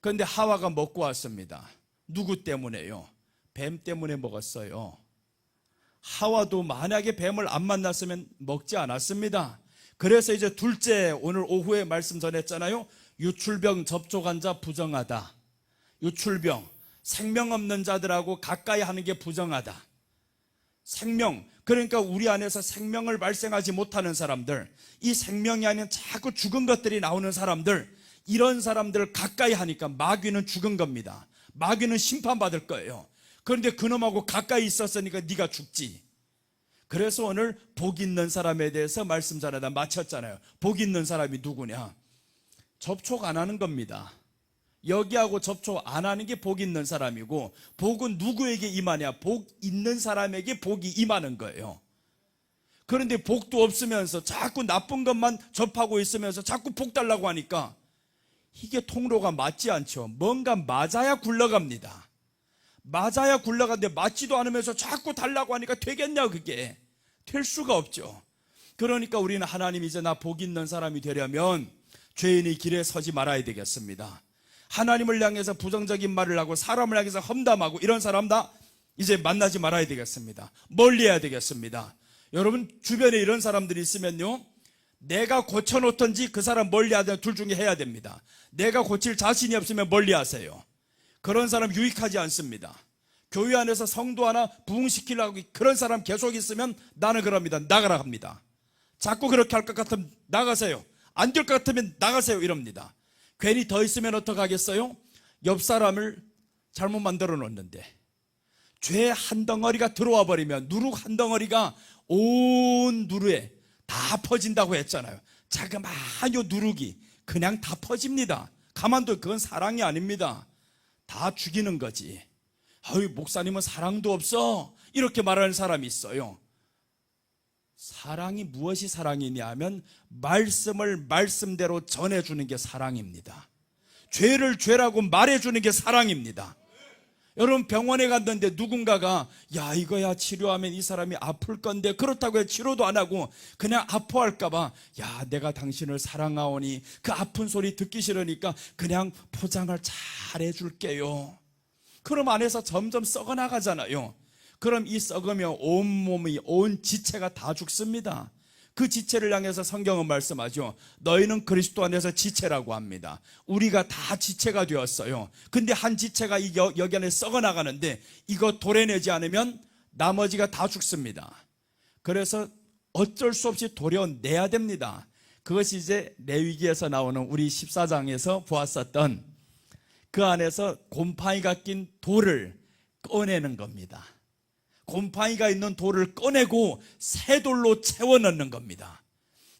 그런데 하와가 먹고 왔습니다. 누구 때문에요? 뱀 때문에 먹었어요. 하와도 만약에 뱀을 안 만났으면 먹지 않았습니다. 그래서 이제 둘째, 오늘 오후에 말씀 전했잖아요. 유출병 접촉한 자 부정하다. 유출병, 생명 없는 자들하고 가까이 하는 게 부정하다. 생명, 그러니까 우리 안에서 생명을 발생하지 못하는 사람들, 이 생명이 아닌 자꾸 죽은 것들이 나오는 사람들, 이런 사람들을 가까이 하니까 마귀는 죽은 겁니다. 마귀는 심판받을 거예요. 그런데 그놈하고 가까이 있었으니까 네가 죽지. 그래서 오늘 복 있는 사람에 대해서 말씀 전하다 마쳤잖아요. 복 있는 사람이 누구냐? 접촉 안 하는 겁니다. 여기하고 접촉 안 하는 게 복 있는 사람이고, 복은 누구에게 임하냐? 복 있는 사람에게 복이 임하는 거예요. 그런데 복도 없으면서 자꾸 나쁜 것만 접하고 있으면서 자꾸 복 달라고 하니까 이게 통로가 맞지 않죠. 뭔가 맞아야 굴러갑니다. 맞아야 굴러가는데 맞지도 않으면서 자꾸 달라고 하니까 되겠냐, 그게. 될 수가 없죠. 그러니까 우리는 하나님, 이제 나 복 있는 사람이 되려면 죄인의 길에 서지 말아야 되겠습니다. 하나님을 향해서 부정적인 말을 하고 사람을 향해서 험담하고 이런 사람 다 이제 만나지 말아야 되겠습니다. 멀리해야 되겠습니다. 여러분 주변에 이런 사람들이 있으면요, 내가 고쳐놓든지 그 사람 멀리하든 둘 중에 해야 됩니다. 내가 고칠 자신이 없으면 멀리하세요. 그런 사람 유익하지 않습니다. 교회 안에서 성도 하나 부흥시키려고 그런 사람 계속 있으면 나는 그럽니다. 나가라 합니다. 자꾸 그렇게 할 것 같으면 나가세요. 안 될 것 같으면 나가세요 이럽니다. 괜히 더 있으면 어떡하겠어요? 옆 사람을 잘못 만들어 놓는데 죄 한 덩어리가 들어와 버리면 누룩 한 덩어리가 온 누르에 다 퍼진다고 했잖아요. 자그마한 누룩이 그냥 다 퍼집니다. 가만둬. 그건 사랑이 아닙니다. 다 죽이는 거지. 아유, 목사님은 사랑도 없어, 이렇게 말하는 사람이 있어요. 사랑이 무엇이 사랑이냐 하면 말씀을 말씀대로 전해주는 게 사랑입니다. 죄를 죄라고 말해주는 게 사랑입니다. 여러분 병원에 갔는데 누군가가 야 이거야 치료하면 이 사람이 아플 건데 그렇다고 해서 치료도 안 하고 그냥 아파할까 봐 야 내가 당신을 사랑하오니 그 아픈 소리 듣기 싫으니까 그냥 포장을 잘 해줄게요. 그럼 안에서 점점 썩어나가잖아요. 그럼 이 썩으면 온몸이 온 지체가 다 죽습니다. 그 지체를 향해서 성경은 말씀하죠. 너희는 그리스도 안에서 지체라고 합니다. 우리가 다 지체가 되었어요. 근데 한 지체가 여기 안에 썩어나가는데 이거 도려내지 않으면 나머지가 다 죽습니다. 그래서 어쩔 수 없이 도려내야 됩니다. 그것이 이제 레위기에서 나오는 우리 14장에서 보았었던 그 안에서 곰팡이가 낀 돌을 꺼내는 겁니다. 곰팡이가 있는 돌을 꺼내고 새 돌로 채워 넣는 겁니다.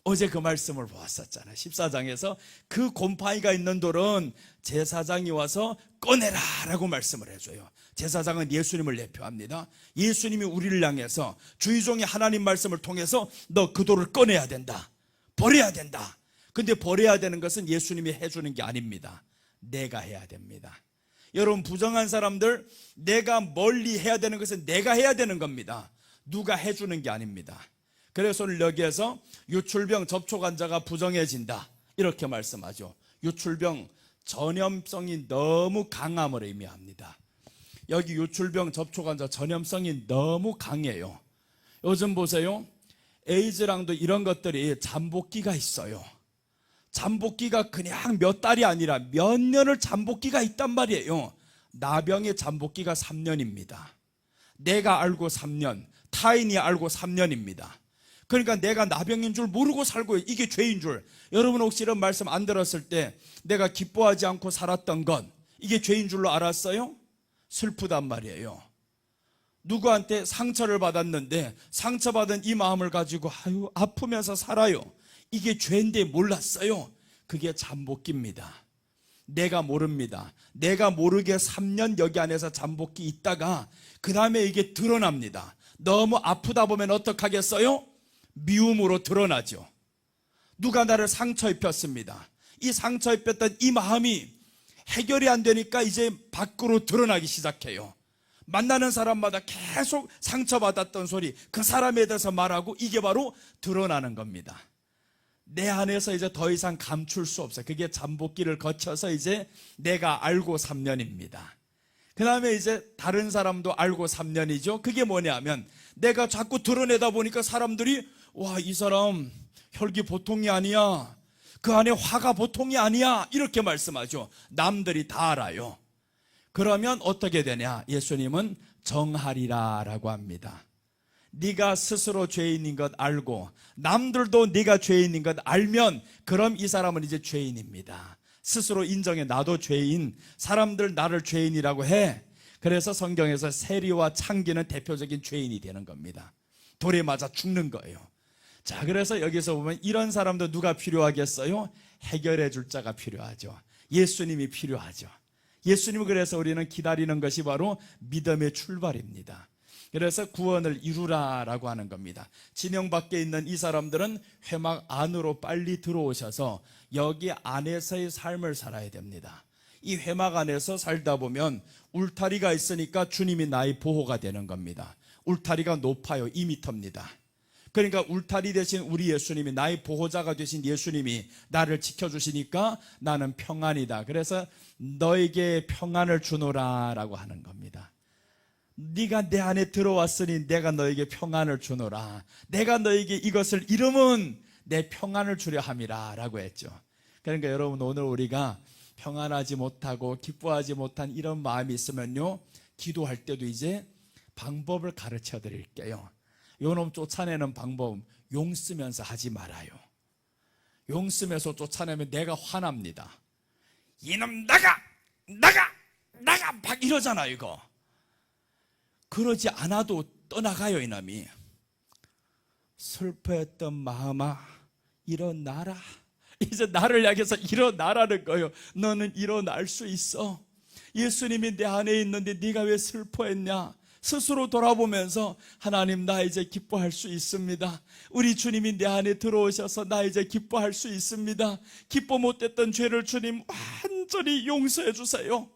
어제 그 말씀을 보았었잖아요. 14장에서 그 곰팡이가 있는 돌은 제사장이 와서 꺼내라 라고 말씀을 해줘요. 제사장은 예수님을 대표합니다. 예수님이 우리를 향해서 주의종의 하나님 말씀을 통해서 너 그 돌을 꺼내야 된다, 버려야 된다. 근데 버려야 되는 것은 예수님이 해주는 게 아닙니다. 내가 해야 됩니다. 여러분 부정한 사람들, 내가 멀리 해야 되는 것은 내가 해야 되는 겁니다. 누가 해주는 게 아닙니다. 그래서 오늘 여기에서 유출병 접촉 환자가 부정해진다 이렇게 말씀하죠. 유출병 전염성이 너무 강함을 의미합니다. 여기 유출병 접촉 환자 전염성이 너무 강해요. 요즘 보세요, 에이즈랑도 이런 것들이 잠복기가 있어요. 잠복기가 그냥 몇 달이 아니라 몇 년을 잠복기가 있단 말이에요. 나병의 잠복기가 3년입니다. 내가 알고 3년, 타인이 알고 3년입니다. 그러니까 내가 나병인 줄 모르고 살고 이게 죄인 줄. 여러분 혹시 이런 말씀 안 들었을 때 내가 기뻐하지 않고 살았던 것 이게 죄인 줄로 알았어요? 슬프단 말이에요. 누구한테 상처를 받았는데 상처받은 이 마음을 가지고 아유 아프면서 살아요. 이게 죄인데 몰랐어요. 그게 잠복기입니다. 내가 모릅니다. 내가 모르게 3년 여기 안에서 잠복기 있다가 그 다음에 이게 드러납니다. 너무 아프다 보면 어떡하겠어요? 미움으로 드러나죠. 누가 나를 상처 입혔습니다. 이 상처 입혔던 이 마음이 해결이 안 되니까 이제 밖으로 드러나기 시작해요. 만나는 사람마다 계속 상처받았던 소리 그 사람에 대해서 말하고 이게 바로 드러나는 겁니다. 내 안에서 이제 더 이상 감출 수 없어요. 그게 잠복기를 거쳐서 이제 내가 알고 3년입니다. 그 다음에 이제 다른 사람도 알고 3년이죠. 그게 뭐냐면 내가 자꾸 드러내다 보니까 사람들이 와, 이 사람 혈기 보통이 아니야. 그 안에 화가 보통이 아니야. 이렇게 말씀하죠. 남들이 다 알아요. 그러면 어떻게 되냐? 예수님은 정하리라 라고 합니다. 네가 스스로 죄인인 것 알고 남들도 네가 죄인인 것 알면 그럼 이 사람은 이제 죄인입니다. 스스로 인정해. 나도 죄인, 사람들 나를 죄인이라고 해. 그래서 성경에서 세리와 창기는 대표적인 죄인이 되는 겁니다. 돌에 맞아 죽는 거예요. 자, 그래서 여기서 보면 이런 사람도 누가 필요하겠어요? 해결해 줄 자가 필요하죠. 예수님이 필요하죠. 예수님은 그래서 우리는 기다리는 것이 바로 믿음의 출발입니다. 그래서 구원을 이루라라고 하는 겁니다. 진영 밖에 있는 이 사람들은 회막 안으로 빨리 들어오셔서 여기 안에서의 삶을 살아야 됩니다. 이 회막 안에서 살다 보면 울타리가 있으니까 주님이 나의 보호가 되는 겁니다. 울타리가 높아요. 2m입니다. 그러니까 울타리 대신 우리 예수님이, 나의 보호자가 되신 예수님이 나를 지켜주시니까 나는 평안이다. 그래서 너에게 평안을 주노라 라고 하는 겁니다. 네가 내 안에 들어왔으니 내가 너에게 평안을 주노라. 내가 너에게 이것을 이름은 내 평안을 주려 함이라 라고 했죠. 그러니까 여러분, 오늘 우리가 평안하지 못하고 기뻐하지 못한 이런 마음이 있으면요, 기도할 때도 이제 방법을 가르쳐 드릴게요. 요놈 쫓아내는 방법, 용 쓰면서 하지 말아요. 용 쓰면서 쫓아내면 내가 화납니다. 이놈 나가 막 이러잖아요. 이거 그러지 않아도 떠나가요. 이놈이. 슬퍼했던 마음아 일어나라. 이제 나를 향해서 일어나라는 거예요. 너는 일어날 수 있어. 예수님이 내 안에 있는데 네가 왜 슬퍼했냐. 스스로 돌아보면서 하나님, 나 이제 기뻐할 수 있습니다. 우리 주님이 내 안에 들어오셔서 나 이제 기뻐할 수 있습니다. 기뻐 못했던 죄를 주님 완전히 용서해 주세요.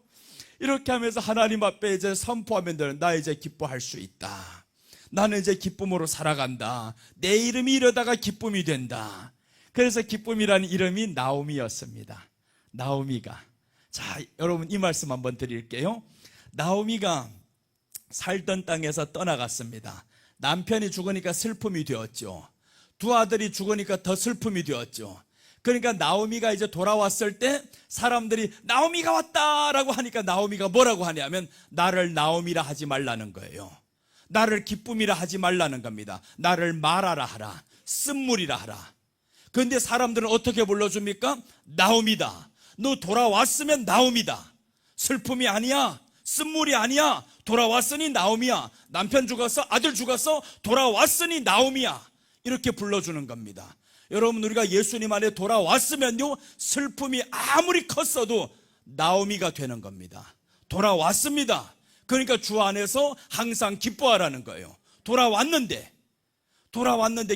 이렇게 하면서 하나님 앞에 이제 선포하면 되는, 나 이제 기뻐할 수 있다. 나는 이제 기쁨으로 살아간다. 내 이름이 이러다가 기쁨이 된다. 그래서 기쁨이라는 이름이 나오미였습니다. 나오미가. 자, 여러분 이 말씀 한번 드릴게요. 나오미가 살던 땅에서 떠나갔습니다. 남편이 죽으니까 슬픔이 되었죠. 두 아들이 죽으니까 더 슬픔이 되었죠. 그러니까 나오미가 이제 돌아왔을 때 사람들이 나오미가 왔다라고 하니까 나오미가 뭐라고 하냐면, 나를 나오미라 하지 말라는 거예요. 나를 기쁨이라 하지 말라는 겁니다. 나를 마라라 하라, 쓴물이라 하라. 그런데 사람들은 어떻게 불러줍니까? 나오미다. 너 돌아왔으면 나오미다. 슬픔이 아니야, 쓴물이 아니야. 돌아왔으니 나오미야. 남편 죽었어, 아들 죽었어, 돌아왔으니 나오미야. 이렇게 불러주는 겁니다. 여러분, 우리가 예수님 안에 돌아왔으면요, 슬픔이 아무리 컸어도 나오미가 되는 겁니다. 돌아왔습니다. 그러니까 주 안에서 항상 기뻐하라는 거예요. 돌아왔는데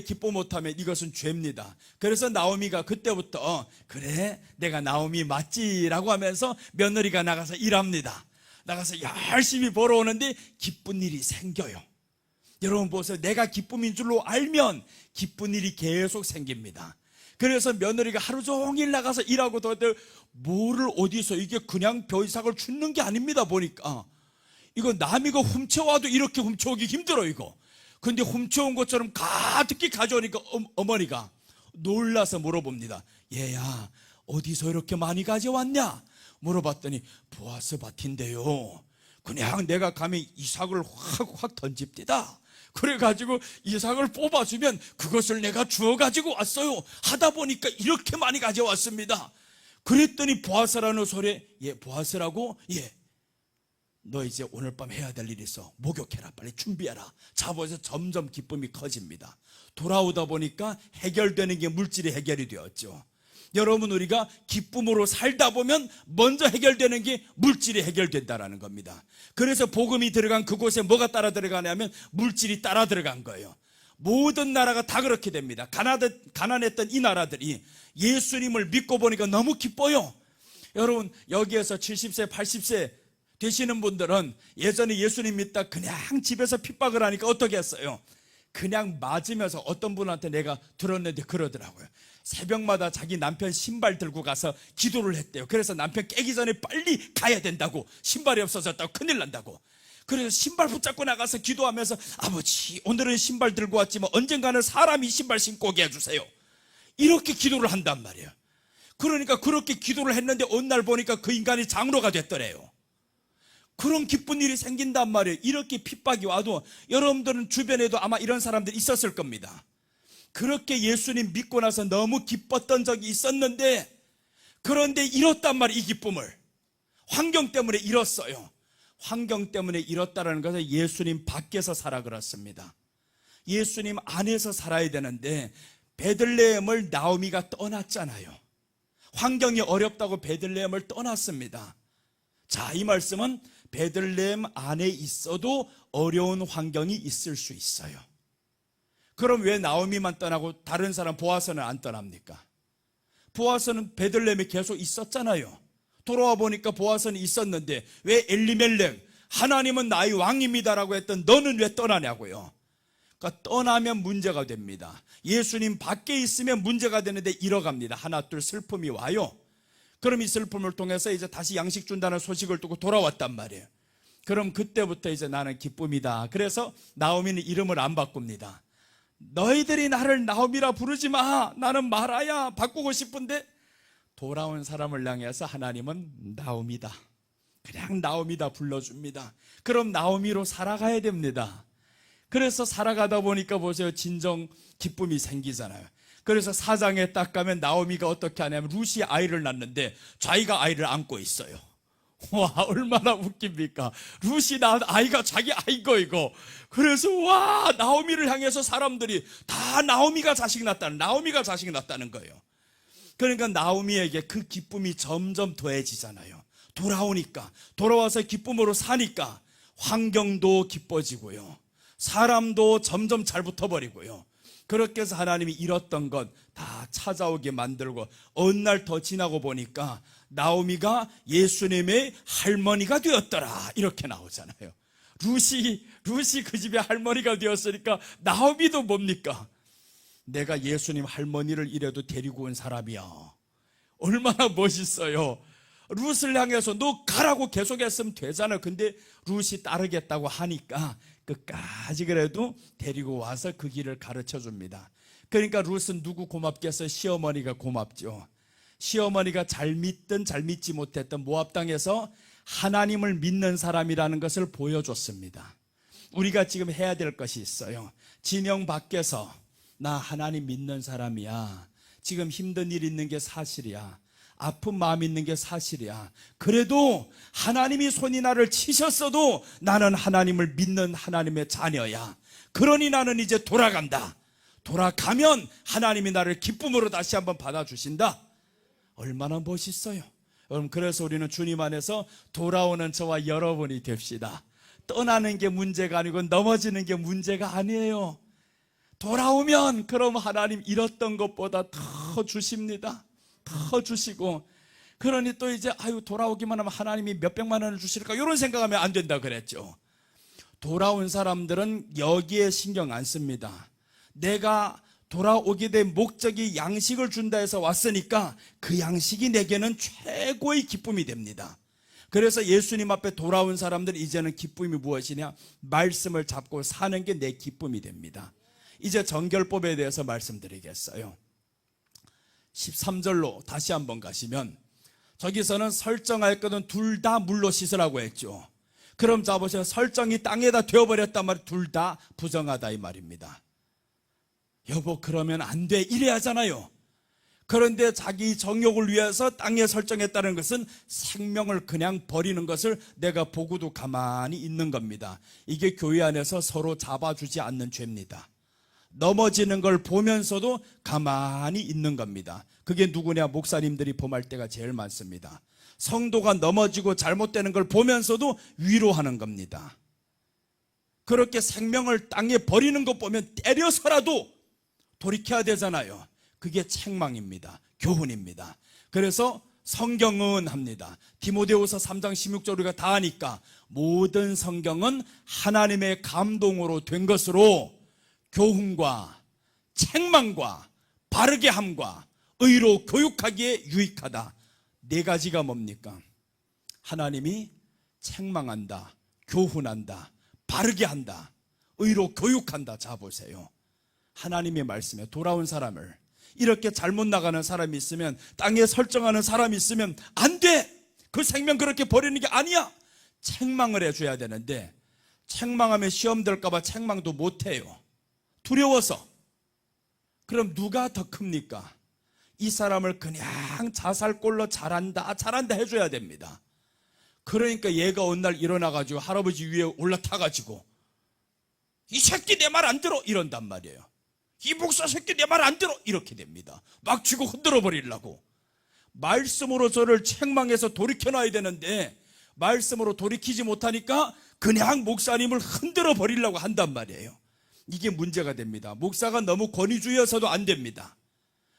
기뻐 못하면 이것은 죄입니다. 그래서 나오미가 그때부터 그래, 내가 나오미 맞지라고 하면서 며느리가 나가서 일합니다. 나가서 열심히 벌어오는데 기쁜 일이 생겨요. 여러분 보세요. 내가 기쁨인 줄로 알면 기쁜 일이 계속 생깁니다. 그래서 며느리가 하루 종일 나가서 일하고 도대체 뭐를 어디서, 이게 그냥 벼이삭을 줍는 게 아닙니다. 보니까 이거 남이가 훔쳐와도 이렇게 훔쳐오기 힘들어 이거. 근데 훔쳐온 것처럼 가득히 가져오니까 어머니가 놀라서 물어봅니다. 얘야, 어디서 이렇게 많이 가져왔냐? 물어봤더니 보아스 밭인데요, 그냥 내가 가면 이삭을 확 던집디다. 그래가지고 이삭을 뽑아주면 그것을 내가 주워가지고 왔어요. 하다 보니까 이렇게 많이 가져왔습니다. 그랬더니 보아스라는 소리에, 예, 보아스라고? 예, 너 이제 오늘 밤 해야 될 일이 있어. 목욕해라, 빨리 준비해라. 자보에서 점점 기쁨이 커집니다. 돌아오다 보니까 해결되는 게 물질이 해결이 되었죠. 여러분, 우리가 기쁨으로 살다 보면 먼저 해결되는 게 물질이 해결된다는 겁니다. 그래서 복음이 들어간 그곳에 뭐가 따라 들어가냐면 물질이 따라 들어간 거예요. 모든 나라가 다 그렇게 됩니다. 가난했던 이 나라들이 예수님을 믿고 보니까 너무 기뻐요. 여러분, 여기에서 70세 80세 되시는 분들은 예전에 예수님 믿다 그냥 집에서 핍박을 하니까 어떻게 했어요? 그냥 맞으면서, 어떤 분한테 내가 들었는데 그러더라고요. 새벽마다 자기 남편 신발 들고 가서 기도를 했대요. 그래서 남편 깨기 전에 빨리 가야 된다고, 신발이 없어졌다고 큰일 난다고. 그래서 신발 붙잡고 나가서 기도하면서, 아버지 오늘은 신발 들고 왔지만 언젠가는 사람이 신발 신고 오게 해주세요. 이렇게 기도를 한단 말이에요. 그러니까 그렇게 기도를 했는데 어느 날 보니까 그 인간이 장로가 됐더래요. 그런 기쁜 일이 생긴단 말이에요. 이렇게 핍박이 와도 여러분들은 주변에도 아마 이런 사람들이 있었을 겁니다. 그렇게 예수님 믿고 나서 너무 기뻤던 적이 있었는데, 그런데 잃었단 말이에요. 이 기쁨을 환경 때문에 잃었어요. 환경 때문에 잃었다는 것은 예수님 밖에서 살아 그렇습니다. 예수님 안에서 살아야 되는데 베들레헴을 나오미가 떠났잖아요. 환경이 어렵다고 베들레헴을 떠났습니다. 자, 이 말씀은 베들레헴 안에 있어도 어려운 환경이 있을 수 있어요. 그럼 왜 나오미만 떠나고 다른 사람 보아스는 안 떠납니까? 보아스는 베들레헴에 계속 있었잖아요. 돌아와 보니까 보아스는 있었는데 왜 엘리멜렉, 하나님은 나의 왕입니다라고 했던 너는 왜 떠나냐고요. 그러니까 떠나면 문제가 됩니다. 예수님 밖에 있으면 문제가 되는데 잃어갑니다. 하나 둘 슬픔이 와요. 그럼 이 슬픔을 통해서 이제 다시 양식 준다는 소식을 듣고 돌아왔단 말이에요. 그럼 그때부터 이제 나는 기쁨이다. 그래서 나오미는 이름을 안 바꿉니다. 너희들이 나를 나오미라 부르지 마. 나는 마라야. 바꾸고 싶은데 돌아온 사람을 향해서 하나님은 나오미다. 그냥 나오미다 불러줍니다. 그럼 나오미로 살아가야 됩니다. 그래서 살아가다 보니까 보세요. 진정 기쁨이 생기잖아요. 그래서 4장에 딱 가면 나오미가 어떻게 하냐면 룻이 아이를 낳는데 자기가 아이를 안고 있어요. 와, 얼마나 웃깁니까? 룻이 낳은 아이가 자기 아이고 이거. 그래서 와, 나오미를 향해서 사람들이 다 나오미가 자식 낳았다는 거예요. 그러니까 나오미에게 그 기쁨이 점점 더해지잖아요. 돌아오니까, 돌아와서 기쁨으로 사니까 환경도 기뻐지고요, 사람도 점점 잘 붙어버리고요. 그렇게 해서 하나님이 잃었던 것 다 찾아오게 만들고, 어느 날 더 지나고 보니까 나오미가 예수님의 할머니가 되었더라 이렇게 나오잖아요. 룻이 그 집의 할머니가 되었으니까 나오미도 뭡니까? 내가 예수님 할머니를 이래도 데리고 온 사람이야. 얼마나 멋있어요. 룻을 향해서 너 가라고 계속했으면 되잖아요. 근데 룻이 따르겠다고 하니까 끝까지 그래도 데리고 와서 그 길을 가르쳐 줍니다. 그러니까 룻은 누구 고맙겠어요? 시어머니가 고맙죠. 시어머니가 잘 믿든 잘 믿지 못했던 모압 땅에서 하나님을 믿는 사람이라는 것을 보여줬습니다. 우리가 지금 해야 될 것이 있어요. 진영 밖에서 나 하나님 믿는 사람이야. 지금 힘든 일 있는 게 사실이야. 아픈 마음 있는 게 사실이야. 그래도 하나님이 손이 나를 치셨어도 나는 하나님을 믿는 하나님의 자녀야. 그러니 나는 이제 돌아간다. 돌아가면 하나님이 나를 기쁨으로 다시 한번 받아주신다. 얼마나 멋있어요. 여러분, 그래서 우리는 주님 안에서 돌아오는 저와 여러분이 됩시다. 떠나는 게 문제가 아니고 넘어지는 게 문제가 아니에요. 돌아오면 그럼 하나님 잃었던 것보다 더 주십니다. 더 주시고, 그러니 또 이제 돌아오기만 하면 하나님이 몇백만 원을 주실까 이런 생각하면 안 된다 그랬죠. 돌아온 사람들은 여기에 신경 안 씁니다. 내가 돌아오게 된 목적이 양식을 준다 해서 왔으니까 그 양식이 내게는 최고의 기쁨이 됩니다. 그래서 예수님 앞에 돌아온 사람들은 이제는 기쁨이 무엇이냐? 말씀을 잡고 사는 게 내 기쁨이 됩니다. 이제 정결법에 대해서 말씀드리겠어요. 13절로 다시 한번 가시면 저기서는 설정할 것은 둘 다 물로 씻으라고 했죠. 그럼 자 보세요. 설정이 땅에다 되어버렸단 말이에요. 둘 다 부정하다 이 말입니다. 여보 그러면 안 돼 이래야 하잖아요. 그런데 자기 정욕을 위해서 땅에 설정했다는 것은 생명을 그냥 버리는 것을 내가 보고도 가만히 있는 겁니다. 이게 교회 안에서 서로 잡아주지 않는 죄입니다. 넘어지는 걸 보면서도 가만히 있는 겁니다. 그게 누구냐? 목사님들이 범할 때가 제일 많습니다. 성도가 넘어지고 잘못되는 걸 보면서도 위로하는 겁니다. 그렇게 생명을 땅에 버리는 것 보면 때려서라도 돌이켜야 되잖아요. 그게 책망입니다. 교훈입니다. 그래서 성경은 합니다. 디모데후서 3장 16절 우리가 다 아니까 모든 성경은 하나님의 감동으로 된 것으로 교훈과 책망과 바르게 함과 의로 교육하기에 유익하다. 네 가지가 뭡니까? 하나님이 책망한다, 교훈한다, 바르게 한다, 의로 교육한다. 자 보세요. 하나님의 말씀에 돌아온 사람을, 이렇게 잘못 나가는 사람이 있으면, 땅에 설정하는 사람이 있으면 안 돼. 그 생명 그렇게 버리는 게 아니야. 책망을 해줘야 되는데 책망하면 시험 될까 봐 책망도 못해요. 두려워서. 그럼 누가 더 큽니까? 이 사람을 그냥 자살골로 잘한다 해줘야 됩니다. 그러니까 얘가 어느 날 일어나가지고 할아버지 위에 올라타가지고 이 새끼 내 말 안 들어 이런단 말이에요. 이 목사 새끼 내 말 안 들어 이렇게 됩니다. 막 쥐고 흔들어 버리려고. 말씀으로 저를 책망해서 돌이켜놔야 되는데 말씀으로 돌이키지 못하니까 그냥 목사님을 흔들어 버리려고 한단 말이에요. 이게 문제가 됩니다. 목사가 너무 권위주의여서도 안 됩니다.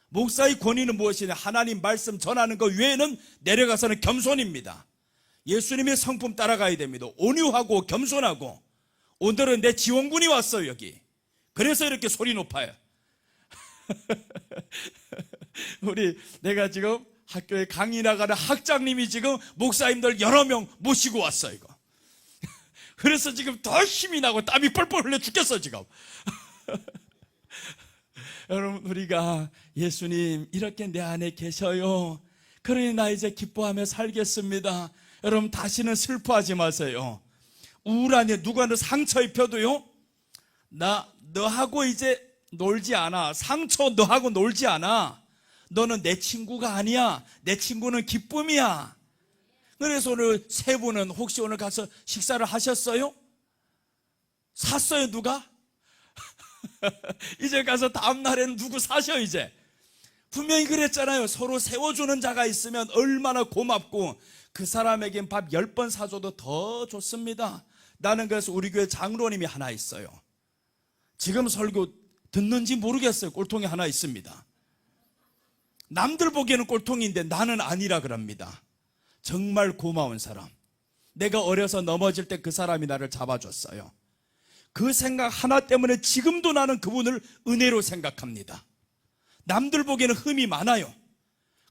목사의 권위는 무엇이냐? 하나님 말씀 전하는 것 외에는 내려가서는 겸손입니다. 예수님의 성품 따라가야 됩니다. 온유하고 겸손하고. 오늘은 내 지원군이 왔어요, 여기. 그래서 이렇게 소리 높아요. 내가 지금 학교에 강의 나가는 학장님이 지금 목사님들 여러 명 모시고 왔어, 이거. 그래서 지금 더 힘이 나고 땀이 뻘뻘 흘려 죽겠어, 지금. 여러분, 우리가 예수님 이렇게 내 안에 계셔요. 그러니 나 이제 기뻐하며 살겠습니다. 여러분, 다시는 슬퍼하지 마세요. 우울하니 누가 너 상처 입혀도요, 너하고 이제 놀지 않아. 상처 너하고 놀지 않아. 너는 내 친구가 아니야. 내 친구는 기쁨이야. 그래서 오늘 세 분은 혹시 오늘 가서 식사를 하셨어요? 샀어요, 누가? 이제 가서 다음 날에는 누구 사셔, 이제. 분명히 그랬잖아요. 서로 세워주는 자가 있으면 얼마나 고맙고 그 사람에겐 밥 10번 사줘도 더 좋습니다. 나는 그래서 우리 교회 장로님이 하나 있어요. 지금 설교 듣는지 모르겠어요. 꼴통이 하나 있습니다. 남들 보기에는 꼴통인데 나는 아니라 그럽니다. 정말 고마운 사람. 내가 어려서 넘어질 때 그 사람이 나를 잡아줬어요. 그 생각 하나 때문에 지금도 나는 그분을 은혜로 생각합니다. 남들 보기에는 흠이 많아요.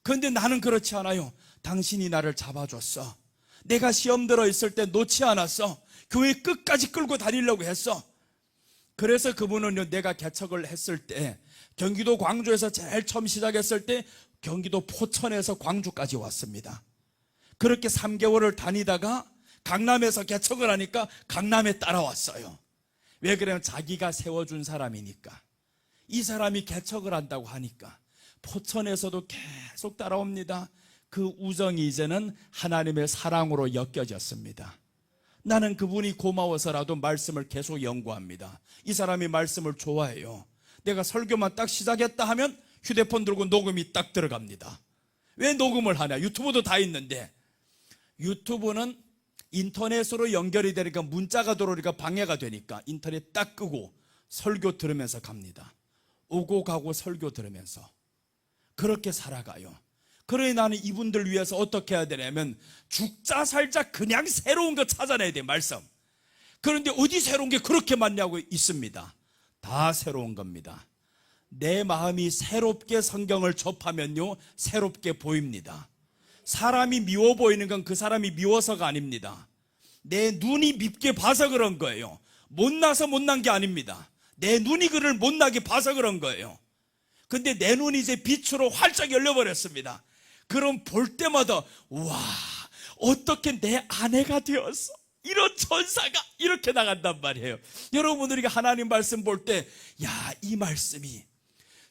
그런데 나는 그렇지 않아요. 당신이 나를 잡아줬어. 내가 시험 들어 있을 때 놓지 않았어. 교회 끝까지 끌고 다니려고 했어. 그래서 그분은 내가 개척을 했을 때 경기도 광주에서 제일 처음 시작했을 때 경기도 포천에서 광주까지 왔습니다. 그렇게 3개월을 다니다가 강남에서 개척을 하니까 강남에 따라왔어요. 왜 그러냐면 자기가 세워준 사람이니까. 이 사람이 개척을 한다고 하니까 포천에서도 계속 따라옵니다. 그 우정이 이제는 하나님의 사랑으로 엮여졌습니다. 나는 그분이 고마워서라도 말씀을 계속 연구합니다. 이 사람이 말씀을 좋아해요. 내가 설교만 딱 시작했다 하면 휴대폰 들고 녹음이 딱 들어갑니다. 왜 녹음을 하냐? 유튜브도 다 있는데. 유튜브는 인터넷으로 연결이 되니까 문자가 들어오니까 방해가 되니까 인터넷 딱 끄고 설교 들으면서 갑니다. 오고 가고 설교 들으면서 그렇게 살아가요. 그러니 나는 이분들 위해서 어떻게 해야 되냐면 죽자 살자 그냥 새로운 거 찾아내야 돼, 말씀. 그런데 어디 새로운 게 그렇게 많냐고. 있습니다. 다 새로운 겁니다. 내 마음이 새롭게 성경을 접하면요, 새롭게 보입니다. 사람이 미워 보이는 건 그 사람이 미워서가 아닙니다. 내 눈이 밉게 봐서 그런 거예요. 못나서 못난 게 아닙니다. 내 눈이 그를 못나게 봐서 그런 거예요. 근데 내 눈이 이제 빛으로 활짝 열려버렸습니다. 그럼 볼 때마다 와, 어떻게 내 아내가 되었어? 이런 천사가 이렇게 나간단 말이에요. 여러분, 우리가 하나님 말씀 볼 때 야, 이 말씀이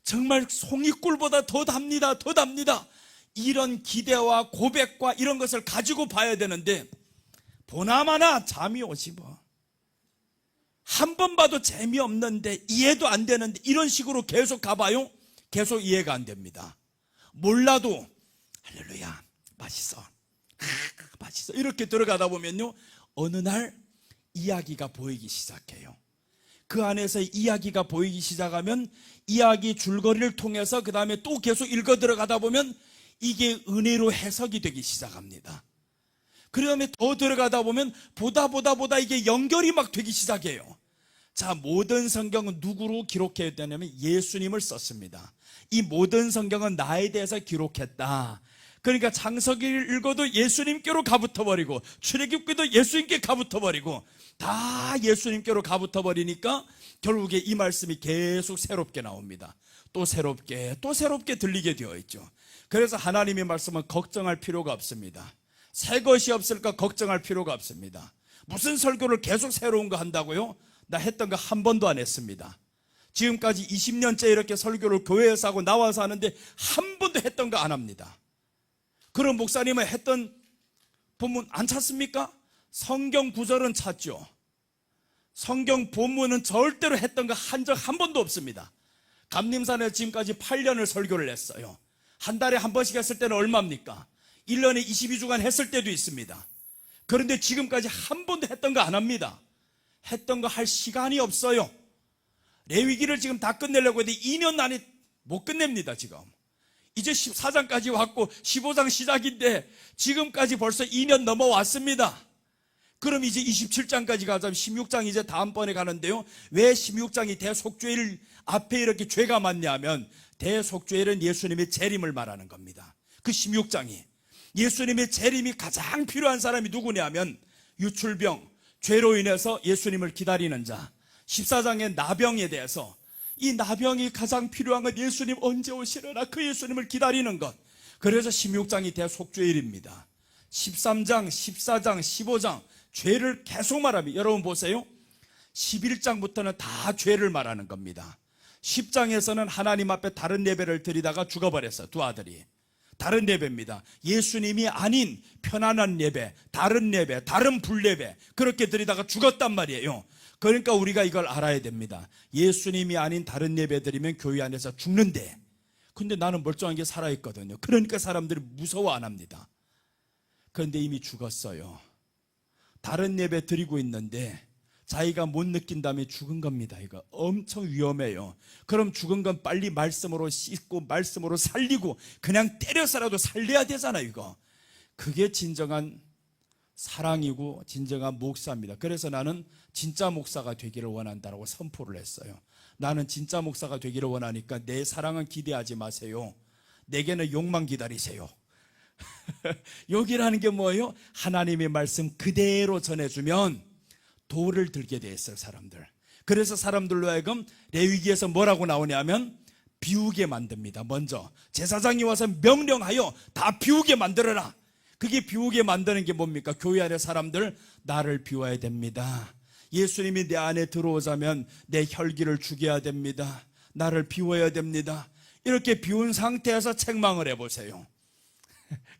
정말 송이꿀보다 더 답니다. 더 답니다. 이런 기대와 고백과 이런 것을 가지고 봐야 되는데 보나마나 잠이 오지 뭐. 한 번 봐도 재미없는데 이해도 안 되는데 이런 식으로 계속 가봐요. 계속 이해가 안 됩니다. 몰라도 할렐루야 맛있어, 맛있어 이렇게 들어가다 보면요, 어느 날 이야기가 보이기 시작해요. 그 안에서 이야기가 보이기 시작하면 이야기 줄거리를 통해서 그 다음에 또 계속 읽어 들어가다 보면 이게 은혜로 해석이 되기 시작합니다. 그 다음에 더 들어가다 보면 보다 이게 연결이 막 되기 시작해요. 자, 모든 성경은 누구로 기록해야 되냐면 예수님을 썼습니다. 이 모든 성경은 나에 대해서 기록했다. 그러니까 창세기를 읽어도 예수님께로 가붙어버리고 출애굽기도 예수님께 가붙어버리고 다 예수님께로 가붙어버리니까 결국에 이 말씀이 계속 새롭게 나옵니다. 또 새롭게 들리게 되어 있죠. 그래서 하나님의 말씀은 걱정할 필요가 없습니다. 새 것이 없을까 걱정할 필요가 없습니다. 무슨 설교를 계속 새로운 거 한다고요? 나 했던 거 한 번도 안 했습니다. 지금까지 20년째 이렇게 설교를 교회에서 하고 나와서 하는데 한 번도 했던 거 안 합니다. 그런 목사님은 했던 본문 안 찾습니까? 성경 구절은 찾죠. 성경 본문은 절대로 했던 거 한 적 한 번도 없습니다. 감림산에 지금까지 8년을 설교를 했어요. 한 달에 한 번씩 했을 때는 얼마입니까? 1년에 22주간 했을 때도 있습니다. 그런데 지금까지 한 번도 했던 거 안 합니다. 했던 거 할 시간이 없어요. 레위기를 지금 다 끝내려고 했는데 2년 안에 못 끝냅니다. 지금 이제 14장까지 왔고 15장 시작인데 지금까지 벌써 2년 넘어왔습니다. 그럼 이제 27장까지 가자면 16장 이제 다음번에 가는데요, 왜 16장이 대속죄일 앞에 이렇게 죄가 많냐면 대속죄일은 예수님의 재림을 말하는 겁니다. 그 16장이 예수님의 재림이 가장 필요한 사람이 누구냐면 유출병, 죄로 인해서 예수님을 기다리는 자. 14장의 나병에 대해서 이 나병이 가장 필요한 건 예수님 언제 오시려나 그 예수님을 기다리는 것. 그래서 16장이 대속죄일입니다. 13장, 14장, 15장 죄를 계속 말합니다. 여러분 보세요. 11장부터는 다 죄를 말하는 겁니다. 10장에서는 하나님 앞에 다른 예배를 드리다가 죽어버렸어요. 두 아들이. 다른 예배입니다. 예수님이 아닌 편안한 예배, 다른 예배, 다른 불예배 그렇게 드리다가 죽었단 말이에요. 그러니까 우리가 이걸 알아야 됩니다. 예수님이 아닌 다른 예배 드리면 교회 안에서 죽는데, 근데 나는 멀쩡한 게 살아있거든요. 그러니까 사람들이 무서워 안 합니다. 그런데 이미 죽었어요. 다른 예배 드리고 있는데 자기가 못 느낀다면 죽은 겁니다. 이거 엄청 위험해요. 그럼 죽은 건 빨리 말씀으로 씻고 말씀으로 살리고 그냥 때려서라도 살려야 되잖아요. 이거 그게 진정한 사랑이고 진정한 목사입니다. 그래서 나는 진짜 목사가 되기를 원한다라고 선포를 했어요. 나는 진짜 목사가 되기를 원하니까 내 사랑은 기대하지 마세요. 내게는 욕만 기다리세요. 욕이라는 게 뭐예요? 하나님의 말씀 그대로 전해주면 돌을 들게 돼 있어요, 사람들. 그래서 사람들로 하여금 레위기에서 뭐라고 나오냐면 비우게 만듭니다. 먼저 제사장이 와서 명령하여 다 비우게 만들어라. 그게 비우게 만드는 게 뭡니까? 교회 안에 사람들 나를 비워야 됩니다. 예수님이 내 안에 들어오자면 내 혈기를 죽여야 됩니다. 나를 비워야 됩니다. 이렇게 비운 상태에서 책망을 해보세요.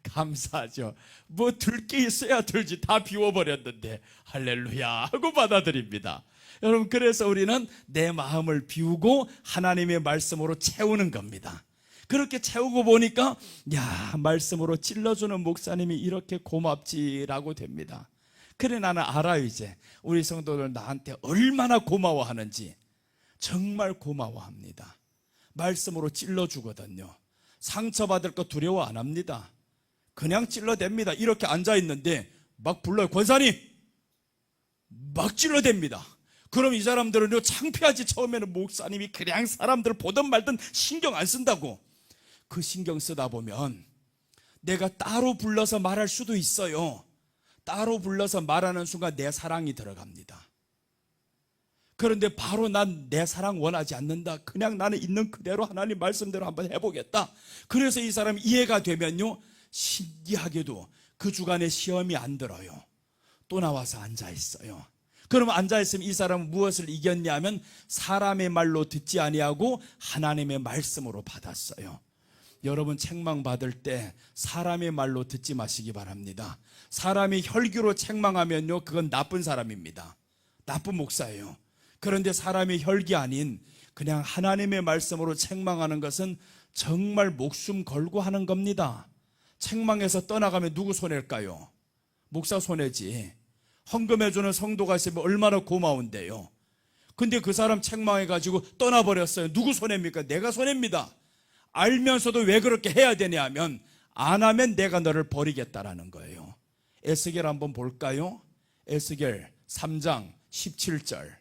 감사하죠. 뭐 들 게 있어야 들지, 다 비워버렸는데 할렐루야 하고 받아들입니다. 여러분, 그래서 우리는 내 마음을 비우고 하나님의 말씀으로 채우는 겁니다. 그렇게 채우고 보니까 야, 말씀으로 찔러주는 목사님이 이렇게 고맙지라고 됩니다. 그래, 나는 알아요. 이제 우리 성도들 나한테 얼마나 고마워하는지. 정말 고마워합니다. 말씀으로 찔러주거든요. 상처받을 거 두려워 안 합니다. 그냥 찔러댑니다. 이렇게 앉아있는데 막 불러요. 권사님! 막 찔러댑니다. 그럼 이 사람들은 창피하지. 처음에는 목사님이 그냥 사람들 보든 말든 신경 안 쓴다고. 그 신경 쓰다 보면 내가 따로 불러서 말할 수도 있어요. 따로 불러서 말하는 순간 내 사랑이 들어갑니다. 그런데 바로 난 내 사랑 원하지 않는다. 그냥 나는 있는 그대로 하나님 말씀대로 한번 해보겠다. 그래서 이 사람이 이해가 되면요, 신기하게도 그 주간에 시험이 안 들어요. 또 나와서 앉아있어요. 그럼 앉아있으면 이 사람은 무엇을 이겼냐면 사람의 말로 듣지 아니하고 하나님의 말씀으로 받았어요. 여러분, 책망받을 때 사람의 말로 듣지 마시기 바랍니다. 사람이 혈기로 책망하면요, 그건 나쁜 사람입니다. 나쁜 목사예요. 그런데 사람이 혈기 아닌 그냥 하나님의 말씀으로 책망하는 것은 정말 목숨 걸고 하는 겁니다. 책망해서 떠나가면 누구 손해일까요? 목사 손해지. 헌금해주는 성도가 있으면 얼마나 고마운데요. 근데 그 사람 책망해가지고 떠나버렸어요. 누구 손해입니까? 내가 손해입니다. 알면서도 왜 그렇게 해야 되냐면 안 하면 내가 너를 버리겠다라는 거예요. 에스겔 한번 볼까요? 에스겔 3장 17절.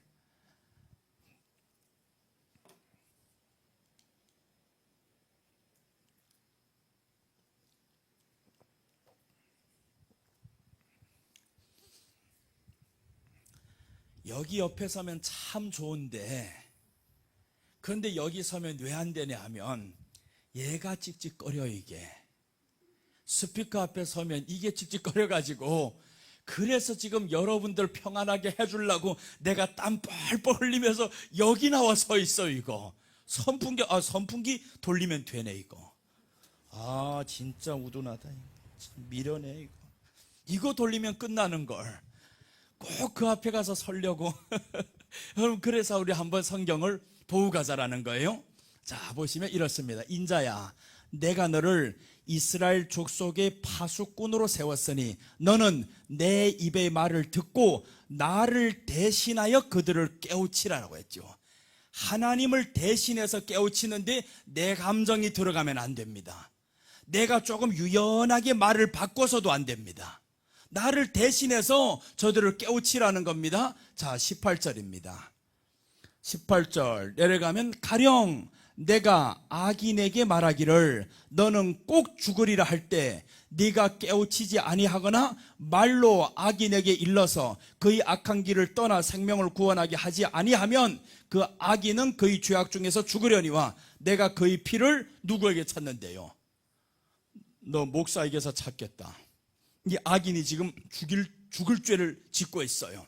여기 옆에 서면 참 좋은데, 그런데 여기 서면 왜 안 되냐 하면 얘가 찍찍거려. 이게 스피커 앞에 서면 이게 찍찍거려가지고, 그래서 지금 여러분들 평안하게 해주려고 내가 땀 뻘뻘 흘리면서 여기 나와 서 있어. 이거 선풍기 돌리면 되네. 이거 진짜 우둔하다. 참 미련해. 이거 돌리면 끝나는 걸 꼭 그 앞에 가서 서려고. 여러분, 그래서 우리 한번 성경을 보고 가자라는 거예요. 자, 보시면 이렇습니다. 인자야, 내가 너를 이스라엘 족속의 파수꾼으로 세웠으니 너는 내 입의 말을 듣고 나를 대신하여 그들을 깨우치라라고 했죠. 하나님을 대신해서 깨우치는데 내 감정이 들어가면 안 됩니다. 내가 조금 유연하게 말을 바꿔서도 안 됩니다. 나를 대신해서 저들을 깨우치라는 겁니다. 자, 18절입니다. 18절 내려가면 가령 내가 악인에게 말하기를 너는 꼭 죽으리라 할 때 네가 깨우치지 아니하거나 말로 악인에게 일러서 그의 악한 길을 떠나 생명을 구원하게 하지 아니하면 그 악인은 그의 죄악 중에서 죽으려니와 내가 그의 피를 누구에게 찾는데요? 너 목사에게서 찾겠다. 이 악인이 지금 죽을 죄를 짓고 있어요.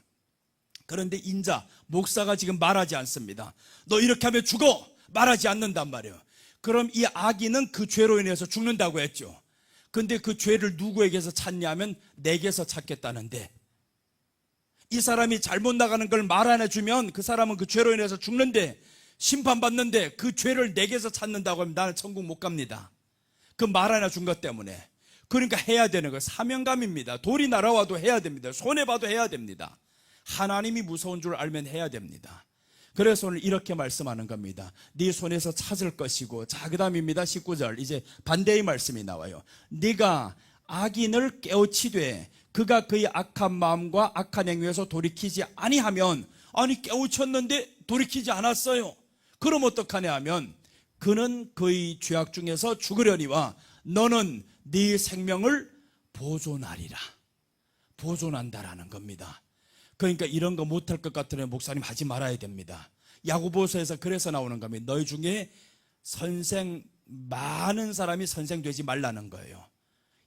그런데 인자 목사가 지금 말하지 않습니다. 너 이렇게 하면 죽어! 말하지 않는단 말이에요. 그럼 이 악인은 그 죄로 인해서 죽는다고 했죠. 근데 그 죄를 누구에게서 찾냐면 내게서 찾겠다는데, 이 사람이 잘못 나가는 걸 말 안 해주면 그 사람은 그 죄로 인해서 죽는데, 심판받는데 그 죄를 내게서 찾는다고 하면 나는 천국 못 갑니다. 그 말 안 해준 것 때문에. 그러니까 해야 되는 거예요. 사명감입니다. 돌이 날아와도 해야 됩니다. 손해봐도 해야 됩니다. 하나님이 무서운 줄 알면 해야 됩니다. 그래서 오늘 이렇게 말씀하는 겁니다. 네 손에서 찾을 것이고, 자, 그 다음입니다. 19절 이제 반대의 말씀이 나와요. 네가 악인을 깨우치되 그가 그의 악한 마음과 악한 행위에서 돌이키지 아니하면, 아니 깨우쳤는데 돌이키지 않았어요. 그럼 어떡하냐 하면 그는 그의 죄악 중에서 죽으려니와 너는 네 생명을 보존하리라. 보존한다라는 겁니다. 그러니까 이런 거 못할 것 같으면 목사님 하지 말아야 됩니다. 야고보서에서 그래서 나오는 겁니다. 너희 중에 많은 사람이 선생 되지 말라는 거예요.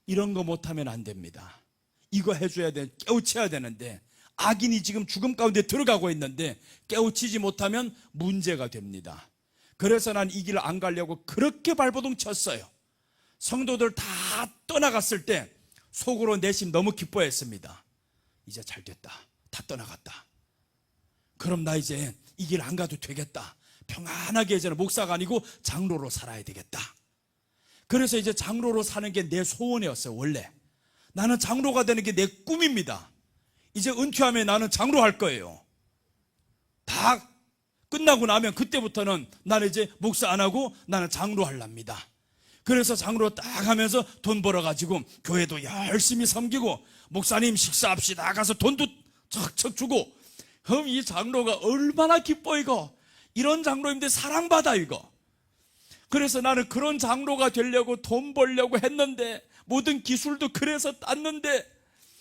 이런 거 못하면 안 됩니다. 이거 해줘야 돼. 깨우쳐야 되는데, 악인이 지금 죽음 가운데 들어가고 있는데 깨우치지 못하면 문제가 됩니다. 그래서 난 이 길 안 가려고 그렇게 발버둥 쳤어요. 성도들 다 떠나갔을 때 속으로 내심 너무 기뻐했습니다. 이제 잘 됐다. 다 떠나갔다. 그럼 나 이제 이 길 안 가도 되겠다. 평안하게 이제는 목사가 아니고 장로로 살아야 되겠다. 그래서 이제 장로로 사는 게 내 소원이었어요. 원래 나는 장로가 되는 게 내 꿈입니다. 이제 은퇴하면 나는 장로 할 거예요. 다 끝나고 나면 그때부터는 나는 이제 목사 안 하고 나는 장로 하랍니다. 그래서 장로 딱 하면서 돈 벌어가지고 교회도 열심히 섬기고, 목사님 식사합시다 가서 돈도 척척 주고, 그럼 이 장로가 얼마나 기뻐. 이거 이런 장로인데 사랑받아 이거. 그래서 나는 그런 장로가 되려고 돈 벌려고 했는데, 모든 기술도 그래서 땄는데,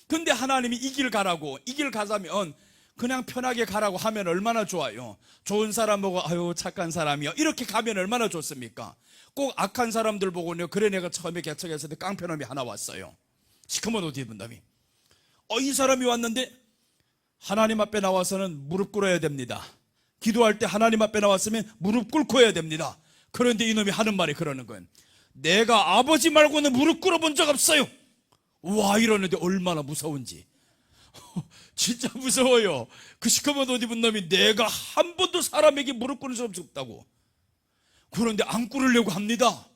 근데 하나님이 이 길 가라고, 이 길 가자면 그냥 편하게 가라고 하면 얼마나 좋아요. 좋은 사람 보고 아유 착한 사람이요 이렇게 가면 얼마나 좋습니까? 꼭 악한 사람들 보고요. 그래 내가 처음에 개척했을 때 깡패놈이 하나 왔어요. 시커먼 옷 입은 놈이. 이 사람이 왔는데 하나님 앞에 나와서는 무릎 꿇어야 됩니다. 기도할 때 하나님 앞에 나왔으면 무릎 꿇고 해야 됩니다. 그런데 이놈이 하는 말이 그러는 거예요. 내가 아버지 말고는 무릎 꿇어본 적 없어요. 와, 이러는데 얼마나 무서운지. 진짜 무서워요. 그 시커먼 옷 입은 놈이 내가 한 번도 사람에게 무릎 꿇은 적 없다고. 그런데 안 꿇으려고 합니다.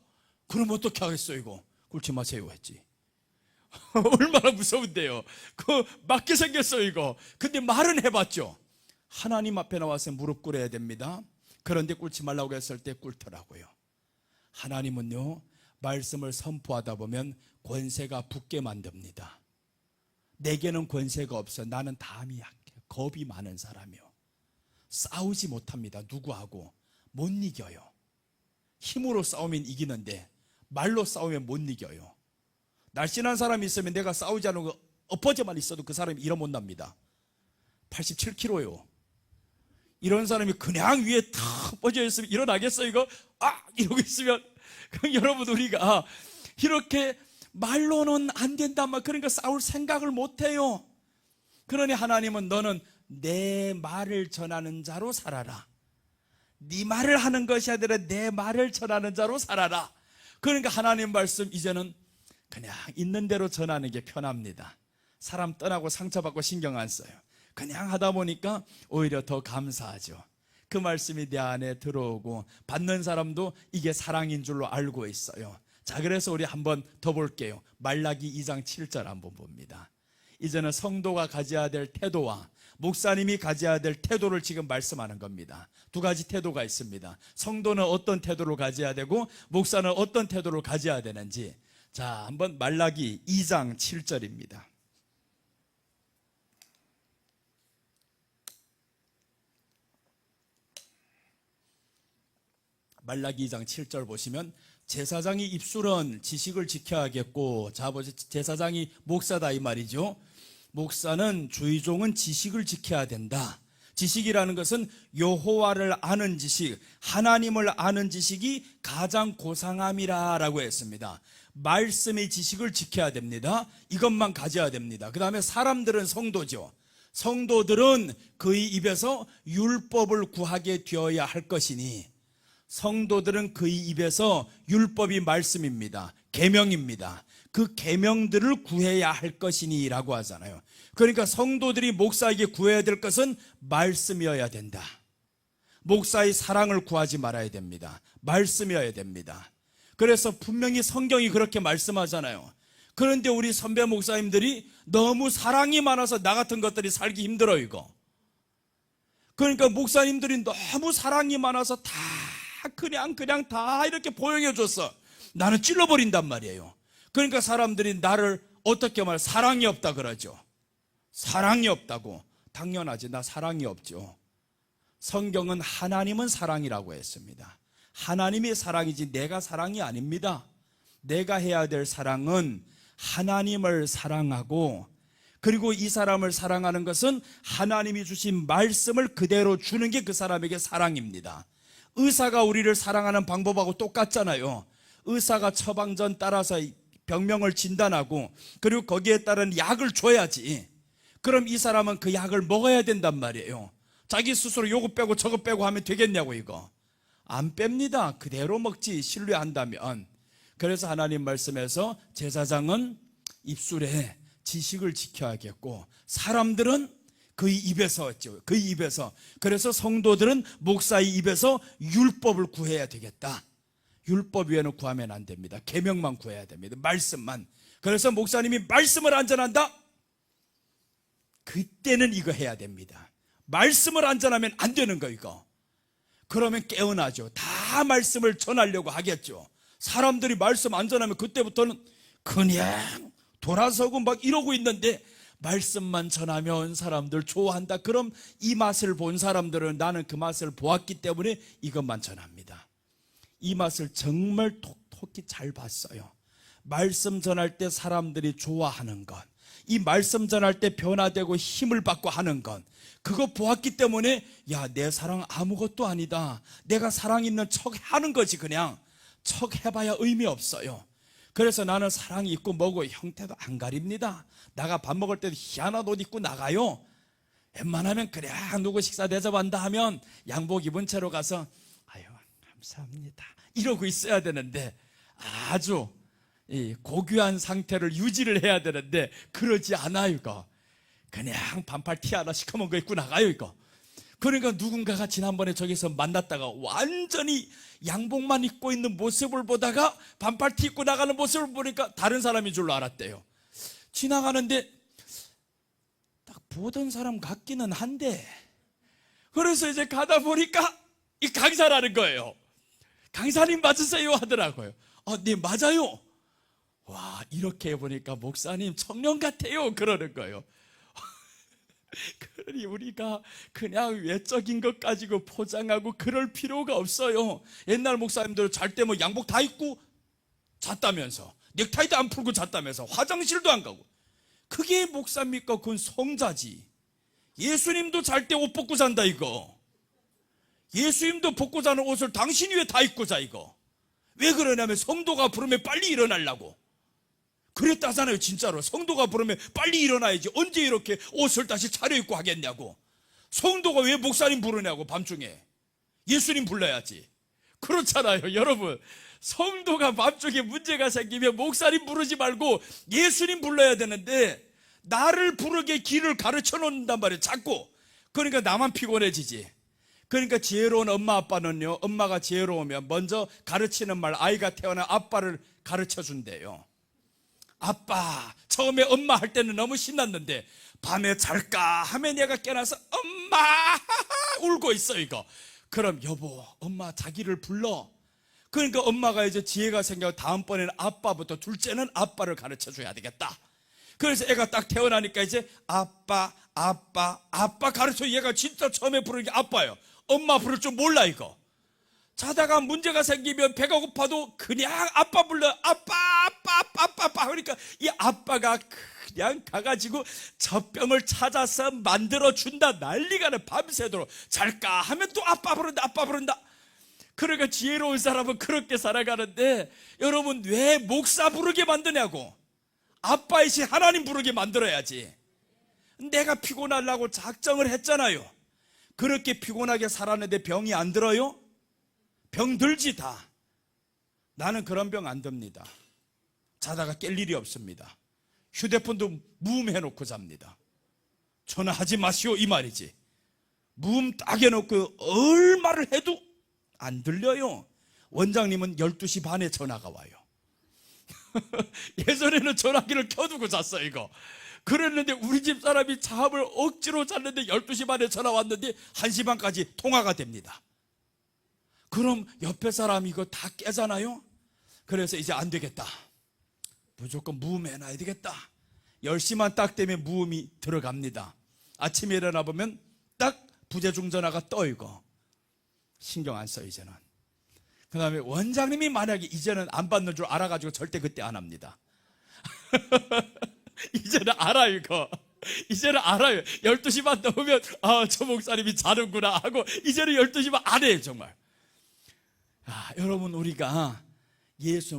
그럼 어떻게 하겠어요 이거. 꿇지 마세요 했지. 얼마나 무서운데요. 맞게 생겼어요 이거. 근데 말은 해봤죠. 하나님 앞에 나와서 무릎 꿇어야 됩니다. 그런데 꿇지 말라고 했을 때 꿇더라고요. 하나님은요, 말씀을 선포하다 보면 권세가 붙게 만듭니다. 내게는 권세가 없어. 나는 담이 약해. 겁이 많은 사람이요. 싸우지 못합니다. 누구하고 못 이겨요. 힘으로 싸우면 이기는데 말로 싸우면 못 이겨요. 날씬한 사람이 있으면 내가 싸우지 않고 엎어져만 있어도 그 사람이 일어 못 납니다. 87kg요. 이런 사람이 그냥 위에 탁 뻗어 있으면 일어나겠어요 이거? 이러고 있으면. 그럼 여러분, 우리가 이렇게 말로는 안 된단 말, 그러니까 싸울 생각을 못 해요. 그러니 하나님은 너는 내 말을 전하는 자로 살아라. 네 말을 하는 것이 아니라 내 말을 전하는 자로 살아라. 그러니까 하나님 말씀 이제는 그냥 있는 대로 전하는 게 편합니다. 사람 떠나고 상처받고 신경 안 써요. 그냥 하다 보니까 오히려 더 감사하죠. 그 말씀이 내 안에 들어오고 받는 사람도 이게 사랑인 줄로 알고 있어요. 자, 그래서 우리 한번 더 볼게요. 말라기 2장 7절 한번 봅니다. 이제는 성도가 가져야 될 태도와 목사님이 가져야 될 태도를 지금 말씀하는 겁니다. 두 가지 태도가 있습니다. 성도는 어떤 태도를 가져야 되고 목사는 어떤 태도를 가져야 되는지. 자, 한번 말라기 2장 7절입니다. 말라기 2장 7절 보시면 제사장이 입술은 지식을 지켜야겠고, 자, 제사장이 목사다 이 말이죠. 목사는 주의종은 지식을 지켜야 된다. 지식이라는 것은 여호와를 아는 지식, 하나님을 아는 지식이 가장 고상함이라 라고 했습니다. 말씀의 지식을 지켜야 됩니다. 이것만 가져야 됩니다. 그 다음에 사람들은 성도죠. 성도들은 그의 입에서 율법을 구하게 되어야 할 것이니, 성도들은 그의 입에서 율법이 말씀입니다. 계명입니다. 그 계명들을 구해야 할 것이니 라고 하잖아요. 그러니까 성도들이 목사에게 구해야 될 것은 말씀이어야 된다. 목사의 사랑을 구하지 말아야 됩니다. 말씀이어야 됩니다. 그래서 분명히 성경이 그렇게 말씀하잖아요. 그런데 우리 선배 목사님들이 너무 사랑이 많아서 나 같은 것들이 살기 힘들어 이거. 그러니까 목사님들이 너무 사랑이 많아서 다 그냥 다 이렇게 포용해 줬어. 나는 찔러버린단 말이에요. 그러니까 사람들이 나를 어떻게 말, 사랑이 없다 그러죠. 사랑이 없다고. 당연하지, 나 사랑이 없죠. 성경은 하나님은 사랑이라고 했습니다. 하나님이 사랑이지 내가 사랑이 아닙니다. 내가 해야 될 사랑은 하나님을 사랑하고, 그리고 이 사람을 사랑하는 것은 하나님이 주신 말씀을 그대로 주는 게 그 사람에게 사랑입니다. 의사가 우리를 사랑하는 방법하고 똑같잖아요. 의사가 처방전 따라서 병명을 진단하고 그리고 거기에 따른 약을 줘야지. 그럼 이 사람은 그 약을 먹어야 된단 말이에요. 자기 스스로 요거 빼고 저거 빼고 하면 되겠냐고. 이거 안 뺍니다. 그대로 먹지, 신뢰한다면. 그래서 하나님 말씀에서 제사장은 입술에 지식을 지켜야겠고, 사람들은 그의 입에서죠. 그의 입에서. 그래서 성도들은 목사의 입에서 율법을 구해야 되겠다. 율법 외에는 구하면 안 됩니다. 계명만 구해야 됩니다. 말씀만. 그래서 목사님이 말씀을 안 전한다? 그때는 이거 해야 됩니다. 말씀을 안 전하면 안 되는 거 이거. 그러면 깨어나죠. 다 말씀을 전하려고 하겠죠. 사람들이 말씀 안 전하면 그때부터는 그냥 돌아서고 막 이러고 있는데, 말씀만 전하면 사람들 좋아한다. 그럼 이 맛을 본 사람들은 나는 그 맛을 보았기 때문에 이것만 전합니다. 이 맛을 정말 톡톡히 잘 봤어요. 말씀 전할 때 사람들이 좋아하는 것, 이 말씀 전할 때 변화되고 힘을 받고 하는 것, 그거 보았기 때문에 야, 내 사랑 아무것도 아니다. 내가 사랑 있는 척 하는 거지. 그냥 척 해봐야 의미 없어요. 그래서 나는 사랑이 있고 뭐고 형태도 안 가립니다. 나가 밥 먹을 때도 희한한 옷 입고 나가요. 웬만하면 그래 누구 식사 대접한다 하면 양복 입은 채로 가서 아유 감사합니다 이러고 있어야 되는데, 아주 고귀한 상태를 유지를 해야 되는데 그러지 않아요. 이거 그냥 반팔 티 하나 시커먼 거 입고 나가요 이거. 그러니까 누군가가 지난번에 저기서 만났다가 완전히 양복만 입고 있는 모습을 보다가 반팔 티 입고 나가는 모습을 보니까 다른 사람인 줄로 알았대요. 지나가는데 딱 보던 사람 같기는 한데, 그래서 이제 가다 보니까 이 강사라는 거예요. 강사님 맞으세요 하더라고요. 네 맞아요. 와, 이렇게 해보니까 목사님 청년 같아요 그러는 거예요. 그러니 우리가 그냥 외적인 것 가지고 포장하고 그럴 필요가 없어요. 옛날 목사님들 잘 때 뭐 양복 다 입고 잤다면서, 넥타이도 안 풀고 잤다면서, 화장실도 안 가고. 그게 목사입니까? 그건 성자지. 예수님도 잘 때 옷 벗고 잔다 이거. 예수님도 벗고 자는 옷을 당신이 왜 다 입고 자 이거. 왜 그러냐면 성도가 부르면 빨리 일어나려고. 그랬다잖아요. 진짜로 성도가 부르면 빨리 일어나야지. 언제 이렇게 옷을 다시 차려입고 하겠냐고. 성도가 왜 목사님 부르냐고. 밤중에 예수님 불러야지. 그렇잖아요 여러분. 성도가 밤중에 문제가 생기면 목사님 부르지 말고 예수님 불러야 되는데, 나를 부르게 길을 가르쳐 놓는단 말이에요 자꾸. 그러니까 나만 피곤해지지. 그러니까 지혜로운 엄마 아빠는요, 엄마가 지혜로우면 먼저 가르치는 말, 아이가 태어난 아빠를 가르쳐 준대요. 아빠, 처음에 엄마 할 때는 너무 신났는데 밤에 잘까 하면 얘가 깨어나서 엄마 울고 있어 이거. 그럼 여보, 엄마 자기를 불러. 그러니까 엄마가 이제 지혜가 생겨 다음번에는 아빠부터, 둘째는 아빠를 가르쳐 줘야 되겠다. 그래서 애가 딱 태어나니까 이제 아빠 가르쳐. 얘가 진짜 처음에 부르는 게 아빠예요. 엄마 부를 줄 몰라 이거. 자다가 문제가 생기면 배가 고파도 그냥 아빠 불러. 아빠 그러니까 이 아빠가 그냥 가가지고 젖병을 찾아서 만들어 준다. 난리가 나. 밤새도록. 잘까 하면 또 아빠 부른다. 그러니까 지혜로운 사람은 그렇게 살아가는데, 여러분 왜 목사 부르게 만드냐고. 아빠이신 하나님 부르게 만들어야지. 내가 피곤하려고 작정을 했잖아요. 그렇게 피곤하게 살았는데 병이 안 들어요? 병 들지 다. 나는 그런 병 안 듭니다. 자다가 깰 일이 없습니다. 휴대폰도 무음해놓고 잡니다. 전화하지 마시오 이 말이지. 무음 딱 해놓고 얼마를 해도 안 들려요. 원장님은 12시 반에 전화가 와요. 예전에는 전화기를 켜두고 잤어 이거. 그랬는데 우리 집 사람이 잠을 억지로 잤는데 12시 반에 전화 왔는데 1시 반까지 통화가 됩니다. 그럼 옆에 사람이 이거 다 깨잖아요. 그래서 이제 안 되겠다, 무조건 무음 해놔야 되겠다. 10시만 딱 되면 무음이 들어갑니다. 아침에 일어나 보면 딱 부재중 전화가 떠 이거. 신경 안 써 이제는. 그 다음에 원장님이 만약에 이제는 안 받는 줄 알아가지고 절대 그때 안 합니다. 이제는 알아 이거. 이제는 알아요. 12시 반 넘으면 저 목사님이 자는구나 하고 이제는 12시 반 안 해요 정말. 여러분, 우리가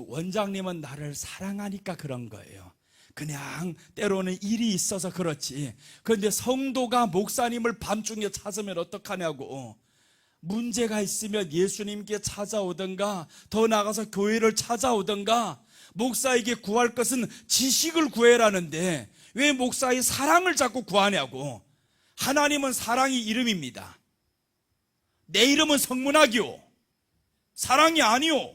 원장님은 나를 사랑하니까 그런 거예요. 그냥 때로는 일이 있어서 그렇지. 그런데 성도가 목사님을 밤중에 찾으면 어떡하냐고. 문제가 있으면 예수님께 찾아오든가, 더 나아가서 교회를 찾아오든가. 목사에게 구할 것은 지식을 구해라는데 왜 목사의 사랑을 자꾸 구하냐고. 하나님은 사랑이 이름입니다. 내 이름은 성문학이요, 사랑이 아니요.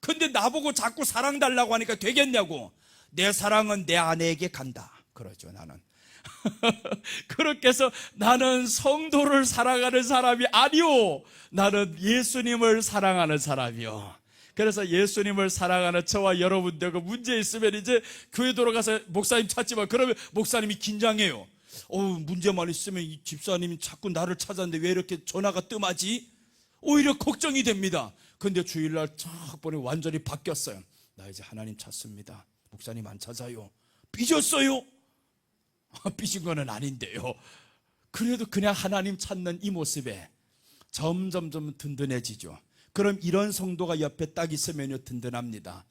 근데 나보고 자꾸 사랑 달라고 하니까 되겠냐고. 내 사랑은 내 아내에게 간다 그러죠 나는. 그렇게 해서 나는 성도를 사랑하는 사람이 아니요, 나는 예수님을 사랑하는 사람이요. 그래서 예수님을 사랑하는 저와 여러분들, 그 문제 있으면 이제 교회 돌아가서 목사님 찾지만, 그러면 목사님이 긴장해요. 문제만 있으면 이 집사님이 자꾸 나를 찾았는데 왜 이렇게 전화가 뜸하지? 오히려 걱정이 됩니다. 근데 주일날 쫙 보니 완전히 바뀌었어요. 나 이제 하나님 찾습니다. 목사님 안 찾아요. 삐졌어요? 삐진 거는 아닌데요. 그래도 그냥 하나님 찾는 이 모습에 점점점 든든해지죠. 그럼 이런 성도가 옆에 딱 있으면요 든든합니다.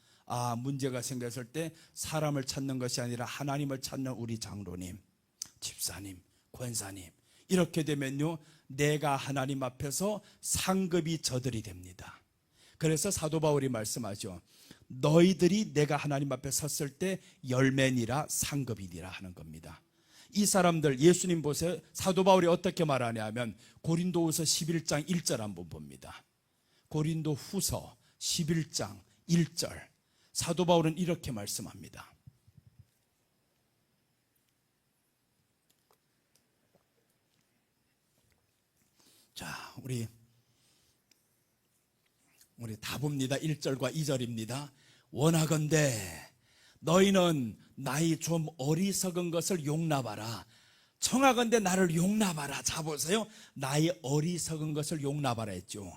문제가 생겼을 때 사람을 찾는 것이 아니라 하나님을 찾는 우리 장로님, 집사님, 권사님, 이렇게 되면요 내가 하나님 앞에서 상급이 저들이 됩니다. 그래서 사도 바울이 말씀하죠. 너희들이 내가 하나님 앞에 섰을 때 열매니라 상급이니라 하는 겁니다. 이 사람들, 예수님 보세요. 사도 바울이 어떻게 말하냐면 고린도후서 11장 1절 한번 봅니다. 고린도후서 11장 1절. 사도 바울은 이렇게 말씀합니다. 자, 우리 다 봅니다. 1절과 2절입니다. 원하건대 너희는 나이 좀 어리석은 것을 용납하라. 청하건대 나를 용납하라. 자 보세요. 나이 어리석은 것을 용납하라 했죠.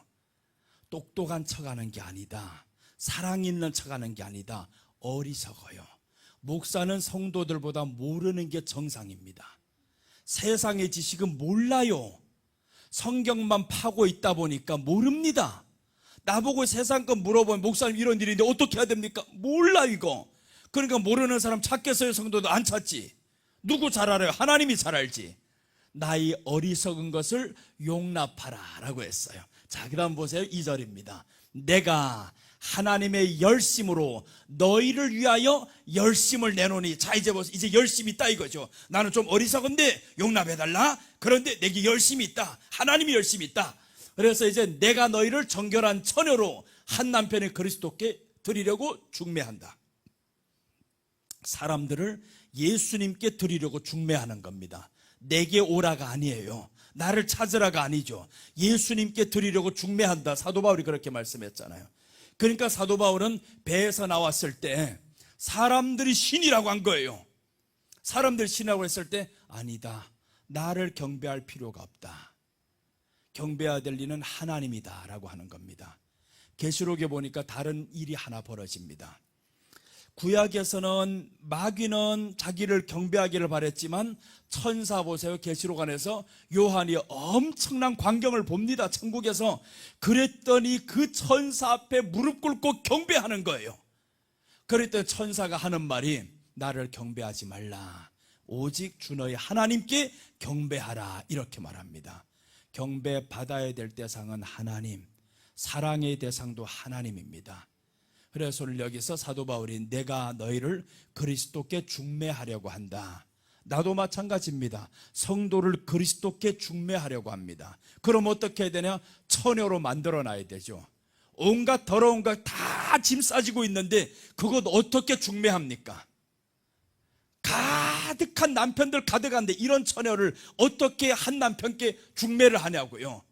똑똑한 척하는 게 아니다. 사랑 있는 척하는 게 아니다. 어리석어요. 목사는 성도들보다 모르는 게 정상입니다. 세상의 지식은 몰라요. 성경만 파고 있다 보니까 모릅니다. 나보고 세상 것 물어보면 목사님 이런 일인데 어떻게 해야 됩니까? 몰라 이거. 그러니까 모르는 사람 찾겠어요? 성도도 안 찾지. 누구 잘 알아요? 하나님이 잘 알지. 나이 어리석은 것을 용납하라 라고 했어요. 자, 그 다음 보세요. 2절입니다. 내가 하나님의 열심으로 너희를 위하여 열심을 내노니. 자, 이제 보세요. 이제 열심이 있다 이거죠. 나는 좀 어리석은데 용납해달라. 그런데 내게 열심이 있다. 하나님이 열심이 있다. 그래서 이제 내가 너희를 정결한 처녀로 한 남편의 그리스도께 드리려고 중매한다. 사람들을 예수님께 드리려고 중매하는 겁니다. 내게 오라가 아니에요. 나를 찾으라가 아니죠. 예수님께 드리려고 중매한다. 사도 바울이 그렇게 말씀했잖아요. 그러니까 사도 바울은 배에서 나왔을 때 사람들이 신이라고 한 거예요. 사람들이 신이라고 했을 때 아니다. 나를 경배할 필요가 없다. 경배해야 될 일은 하나님이다 라고 하는 겁니다. 계시록에 보니까 다른 일이 하나 벌어집니다. 구약에서는 마귀는 자기를 경배하기를 바랬지만 천사 보세요. 계시록 안에서 요한이 엄청난 광경을 봅니다. 천국에서. 그랬더니 그 천사 앞에 무릎 꿇고 경배하는 거예요. 그랬더니 천사가 하는 말이 나를 경배하지 말라. 오직 주 너희 하나님께 경배하라. 이렇게 말합니다. 경배받아야 될 대상은 하나님, 사랑의 대상도 하나님입니다. 그래서 오늘 여기서 사도 바울이 내가 너희를 그리스도께 중매하려고 한다. 나도 마찬가지입니다. 성도를 그리스도께 중매하려고 합니다. 그럼 어떻게 해야 되냐? 처녀로 만들어놔야 되죠. 온갖 더러운 걸 다 짐 싸지고 있는데 그것 어떻게 중매합니까? 가득한 남편들 가득한데 이런 처녀를 어떻게 한 남편께 중매를 하냐고요.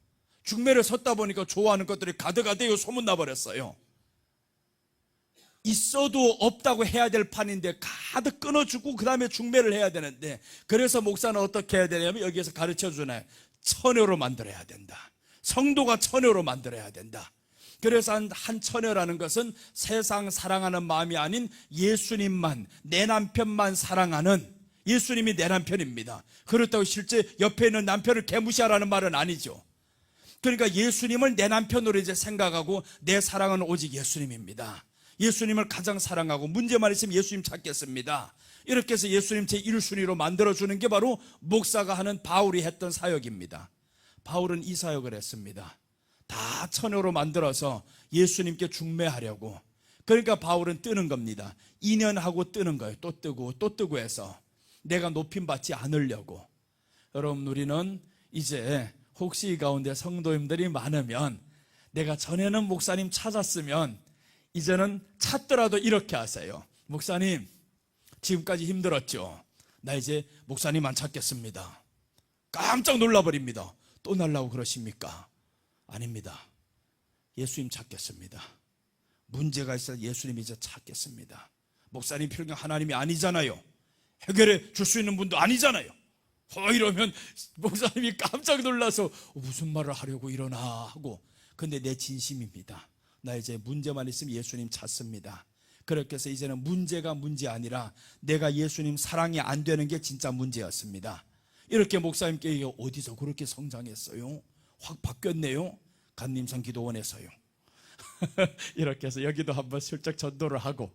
중매를 섰다 보니까 좋아하는 것들이 가득하대요. 소문나버렸어요. 있어도 없다고 해야 될 판인데 가득 끊어주고 그 다음에 중매를 해야 되는데, 그래서 목사는 어떻게 해야 되냐면 여기에서 가르쳐주나요? 처녀로 만들어야 된다. 성도가 처녀로 만들어야 된다. 그래서 한 처녀라는 것은 세상 사랑하는 마음이 아닌 예수님만, 내 남편만 사랑하는, 예수님이 내 남편입니다. 그렇다고 실제 옆에 있는 남편을 개무시하라는 말은 아니죠. 그러니까 예수님을 내 남편으로 이제 생각하고 내 사랑은 오직 예수님입니다. 예수님을 가장 사랑하고 문제만 있으면 예수님 찾겠습니다. 이렇게 해서 예수님 제1순위로 만들어주는 게 바로 목사가 하는 바울이 했던 사역입니다. 바울은 이 사역을 했습니다. 다 처녀로 만들어서 예수님께 중매하려고. 그러니까 바울은 뜨는 겁니다. 2년 하고 뜨는 거예요. 또 뜨고 또 뜨고 해서 내가 높임받지 않으려고. 여러분, 우리는 이제 혹시 이 가운데 성도님들이 많으면, 내가 전에는 목사님 찾았으면 이제는 찾더라도 이렇게 하세요. 목사님, 지금까지 힘들었죠? 나 이제 목사님 안 찾겠습니다. 깜짝 놀라버립니다. 또 날라고 그러십니까? 아닙니다. 예수님 찾겠습니다. 문제가 있어 예수님 이제 찾겠습니다. 목사님 필요한 하나님이 아니잖아요. 해결해 줄 수 있는 분도 아니잖아요. 이러면 목사님이 깜짝 놀라서 무슨 말을 하려고 이러나 하고, 근데 내 진심입니다. 나 이제 문제만 있으면 예수님 찾습니다. 그렇게 해서 이제는 문제가 문제 아니라 내가 예수님 사랑이 안 되는 게 진짜 문제였습니다. 이렇게 목사님께 어디서 그렇게 성장했어요? 확 바뀌었네요. 감림산 기도원에서요. 이렇게 해서 여기도 한번 슬쩍 전도를 하고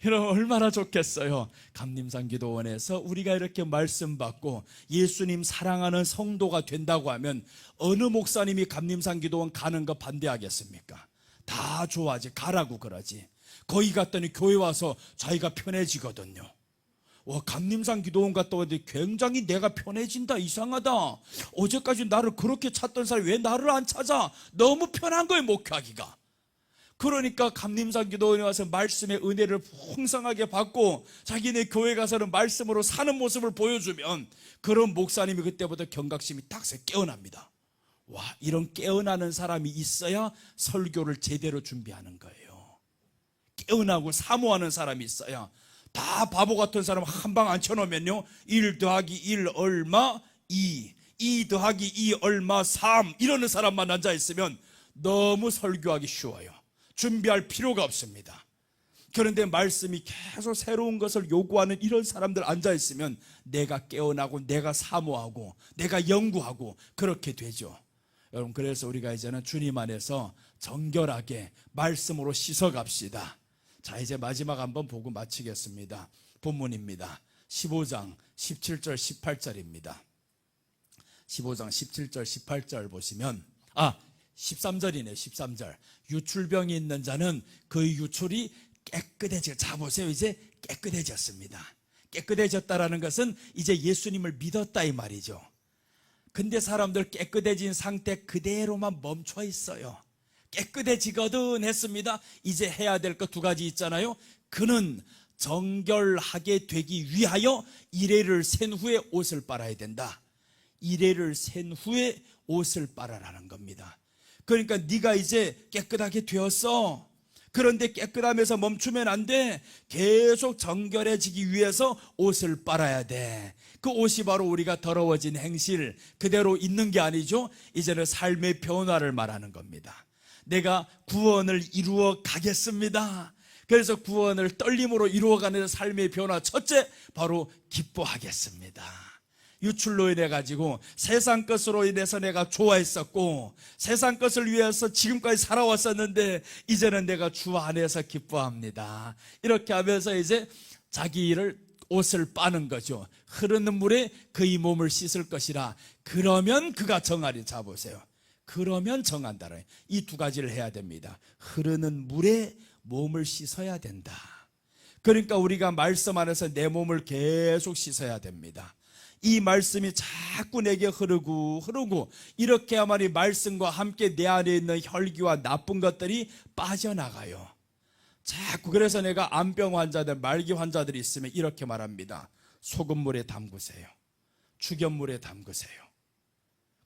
이러면 얼마나 좋겠어요. 감림산 기도원에서 우리가 이렇게 말씀 받고 예수님 사랑하는 성도가 된다고 하면 어느 목사님이 감림산 기도원 가는 거 반대하겠습니까? 다 좋아하지. 가라고 그러지. 거기 갔더니 교회 와서 자기가 편해지거든요. 감림산 기도원 갔다 왔는데 굉장히 내가 편해진다. 이상하다. 어제까지 나를 그렇게 찾던 사람이 왜 나를 안 찾아? 너무 편한 거예요, 목회하기가. 그러니까 감림산 기도원에 와서 말씀의 은혜를 풍성하게 받고 자기네 교회 가서는 말씀으로 사는 모습을 보여주면 그런 목사님이 그때부터 경각심이 딱 깨어납니다. 와, 이런 깨어나는 사람이 있어야 설교를 제대로 준비하는 거예요. 깨어나고 사모하는 사람이 있어야. 다 바보 같은 사람 한 방 앉혀놓으면요, 1 더하기 1 얼마 2, 2 더하기 2 얼마 3 이러는 사람만 앉아있으면 너무 설교하기 쉬워요. 준비할 필요가 없습니다. 그런데 말씀이 계속 새로운 것을 요구하는 이런 사람들 앉아있으면 내가 깨어나고 내가 사모하고 내가 연구하고 그렇게 되죠. 여러분, 그래서 우리가 이제는 주님 안에서 정결하게 말씀으로 씻어갑시다. 자, 이제 마지막 한번 보고 마치겠습니다. 본문입니다. 15장 17절 18절입니다. 15장 17절 18절 보시면 13절이네요. 13절. 유출병이 있는 자는 그 유출이 깨끗해져. 자, 보세요. 이제 깨끗해졌습니다. 깨끗해졌다라는 것은 이제 예수님을 믿었다 이 말이죠. 근데 사람들 깨끗해진 상태 그대로만 멈춰 있어요. 깨끗해지거든 했습니다. 이제 해야 될 것 두 가지 있잖아요. 그는 정결하게 되기 위하여 이레를 센 후에 옷을 빨아야 된다. 이레를 센 후에 옷을 빨아라는 겁니다. 그러니까 네가 이제 깨끗하게 되었어. 그런데 깨끗하면서 멈추면 안 돼. 계속 정결해지기 위해서 옷을 빨아야 돼. 그 옷이 바로 우리가 더러워진 행실 그대로 있는 게 아니죠. 이제는 삶의 변화를 말하는 겁니다. 내가 구원을 이루어 가겠습니다. 그래서 구원을 떨림으로 이루어가는 삶의 변화, 첫째 바로 기뻐하겠습니다. 유출로 인해 가지고 세상 것으로 인해서 내가 좋아했었고 세상 것을 위해서 지금까지 살아왔었는데 이제는 내가 주 안에서 기뻐합니다. 이렇게 하면서 이제 자기 일을 옷을 빠는 거죠. 흐르는 물에 그의 몸을 씻을 것이라. 그러면 그가 정하리. 자 보세요. 그러면 정한다. 이 두 가지를 해야 됩니다. 흐르는 물에 몸을 씻어야 된다. 그러니까 우리가 말씀 안에서 내 몸을 계속 씻어야 됩니다. 이 말씀이 자꾸 내게 흐르고 이렇게 해야만이 말씀과 함께 내 안에 있는 혈기와 나쁜 것들이 빠져나가요. 자꾸 그래서 내가 암병 환자들, 말기 환자들이 있으면 이렇게 말합니다. 소금물에 담그세요. 죽연물에 담그세요.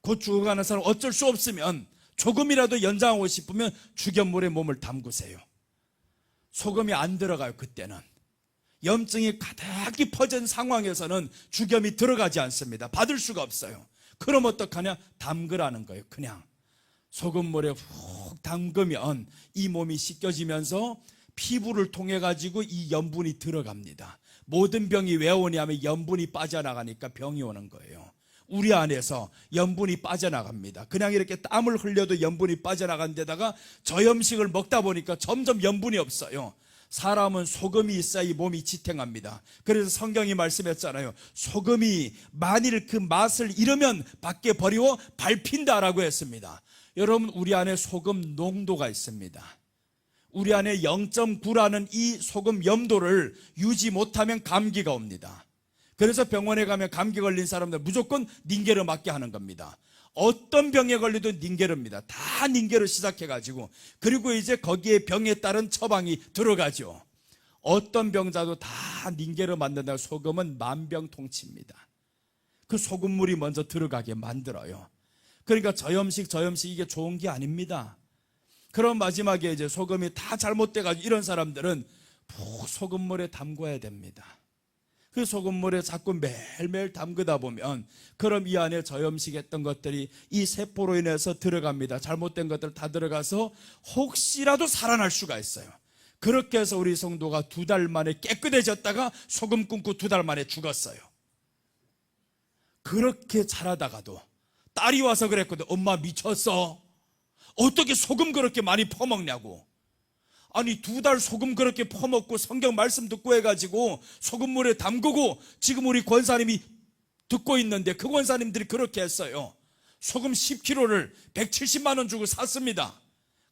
곧 죽어가는 사람 어쩔 수 없으면 조금이라도 연장하고 싶으면 죽연물에 몸을 담그세요. 소금이 안 들어가요. 그때는 염증이 가득히 퍼진 상황에서는 죽염이 들어가지 않습니다. 받을 수가 없어요. 그럼 어떡하냐? 담그라는 거예요. 그냥 소금물에 훅 담그면 이 몸이 씻겨지면서 피부를 통해 가지고 이 염분이 들어갑니다. 모든 병이 왜 오냐면 염분이 빠져나가니까 병이 오는 거예요. 우리 안에서 염분이 빠져나갑니다. 그냥 이렇게 땀을 흘려도 염분이 빠져나간 데다가 저염식을 먹다 보니까 점점 염분이 없어요. 사람은 소금이 있어야 이 몸이 지탱합니다. 그래서 성경이 말씀했잖아요. 소금이 만일 그 맛을 잃으면 밖에 버리고 밟힌다라고 했습니다. 여러분, 우리 안에 소금 농도가 있습니다. 우리 안에 0.9라는 이 소금 염도를 유지 못하면 감기가 옵니다. 그래서 병원에 가면 감기 걸린 사람들 무조건 닌게르 맞게 하는 겁니다. 어떤 병에 걸려도 닌게르입니다. 다 닌게르 시작해가지고, 그리고 이제 거기에 병에 따른 처방이 들어가죠. 어떤 병자도 다 닌게르 만든다고. 소금은 만병통치입니다. 그 소금물이 먼저 들어가게 만들어요. 그러니까 저염식 이게 좋은 게 아닙니다. 그럼 마지막에 이제 소금이 다 잘못돼가지고 이런 사람들은 푹 소금물에 담궈야 됩니다. 그 소금물에 자꾸 매일매일 담그다 보면 그럼 이 안에 저염식했던 것들이 이 세포로 인해서 들어갑니다. 잘못된 것들 다 들어가서 혹시라도 살아날 수가 있어요. 그렇게 해서 우리 성도가 2달 만에 깨끗해졌다가 소금 끊고 2달 만에 죽었어요. 그렇게 자라다가도 딸이 와서 그랬거든. 엄마 미쳤어. 어떻게 소금 그렇게 많이 퍼먹냐고. 아니 2달 소금 그렇게 퍼먹고 성경 말씀 듣고 해가지고 소금물에 담그고 지금 우리 권사님이 듣고 있는데 그 권사님들이 그렇게 했어요. 소금 10kg를 170만 원 주고 샀습니다.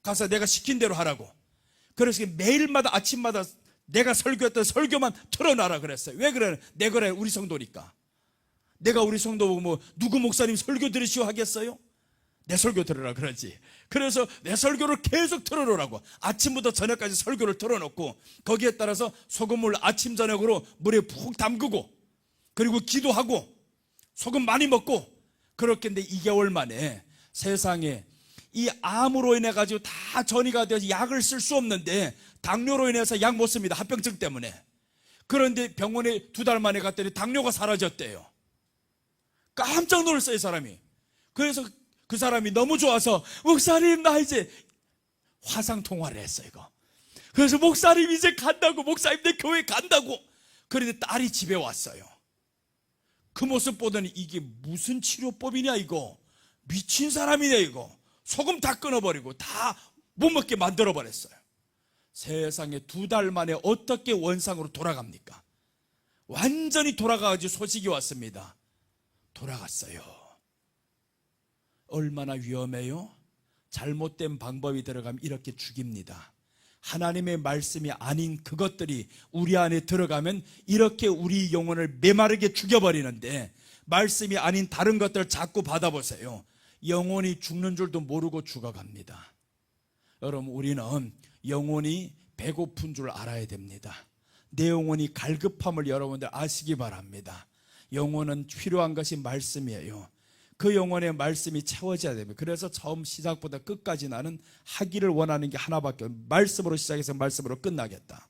가서 내가 시킨 대로 하라고. 그래서 매일마다 아침마다 내가 설교했던 설교만 틀어놔라 그랬어요. 왜 그래? 내 그래 우리 성도니까. 내가 우리 성도 보고 뭐 누구 목사님 설교 들으시오 하겠어요? 내 설교 들으라 그러지. 그래서 내 설교를 계속 틀어놓으라고. 아침부터 저녁까지 설교를 틀어놓고 거기에 따라서 소금물 아침 저녁으로 물에 푹 담그고 그리고 기도하고 소금 많이 먹고 그렇게 했는데 2개월 만에 세상에 이 암으로 인해 가지고 다 전이가 되어서 약을 쓸 수 없는데 당뇨로 인해서 약 못 씁니다. 합병증 때문에. 그런데 병원에 2달 만에 갔더니 당뇨가 사라졌대요. 깜짝 놀랐어요, 이 사람이. 그래서 그 사람이 너무 좋아서 목사님 나 이제 화상 통화를 했어요. 이거. 그래서 목사님 이제 간다고. 목사님 내 교회 간다고. 그런데 딸이 집에 왔어요. 그 모습 보더니 이게 무슨 치료법이냐 이거. 미친 사람이네 이거. 소금 다 끊어버리고 다 못 먹게 만들어버렸어요. 세상에 2달 만에 어떻게 원상으로 돌아갑니까? 완전히 돌아가가지고 소식이 왔습니다. 돌아갔어요. 얼마나 위험해요? 잘못된 방법이 들어가면 이렇게 죽입니다. 하나님의 말씀이 아닌 그것들이 우리 안에 들어가면 이렇게 우리 영혼을 메마르게 죽여버리는데, 말씀이 아닌 다른 것들을 자꾸 받아보세요. 영혼이 죽는 줄도 모르고 죽어갑니다. 여러분, 우리는 영혼이 배고픈 줄 알아야 됩니다. 내 영혼이 갈급함을 여러분들 아시기 바랍니다. 영혼은 필요한 것이 말씀이에요. 그 영혼의 말씀이 채워져야 됩니다. 그래서 처음 시작보다 끝까지 나는 하기를 원하는 게 하나밖에 없어요. 말씀으로 시작해서 말씀으로 끝나겠다.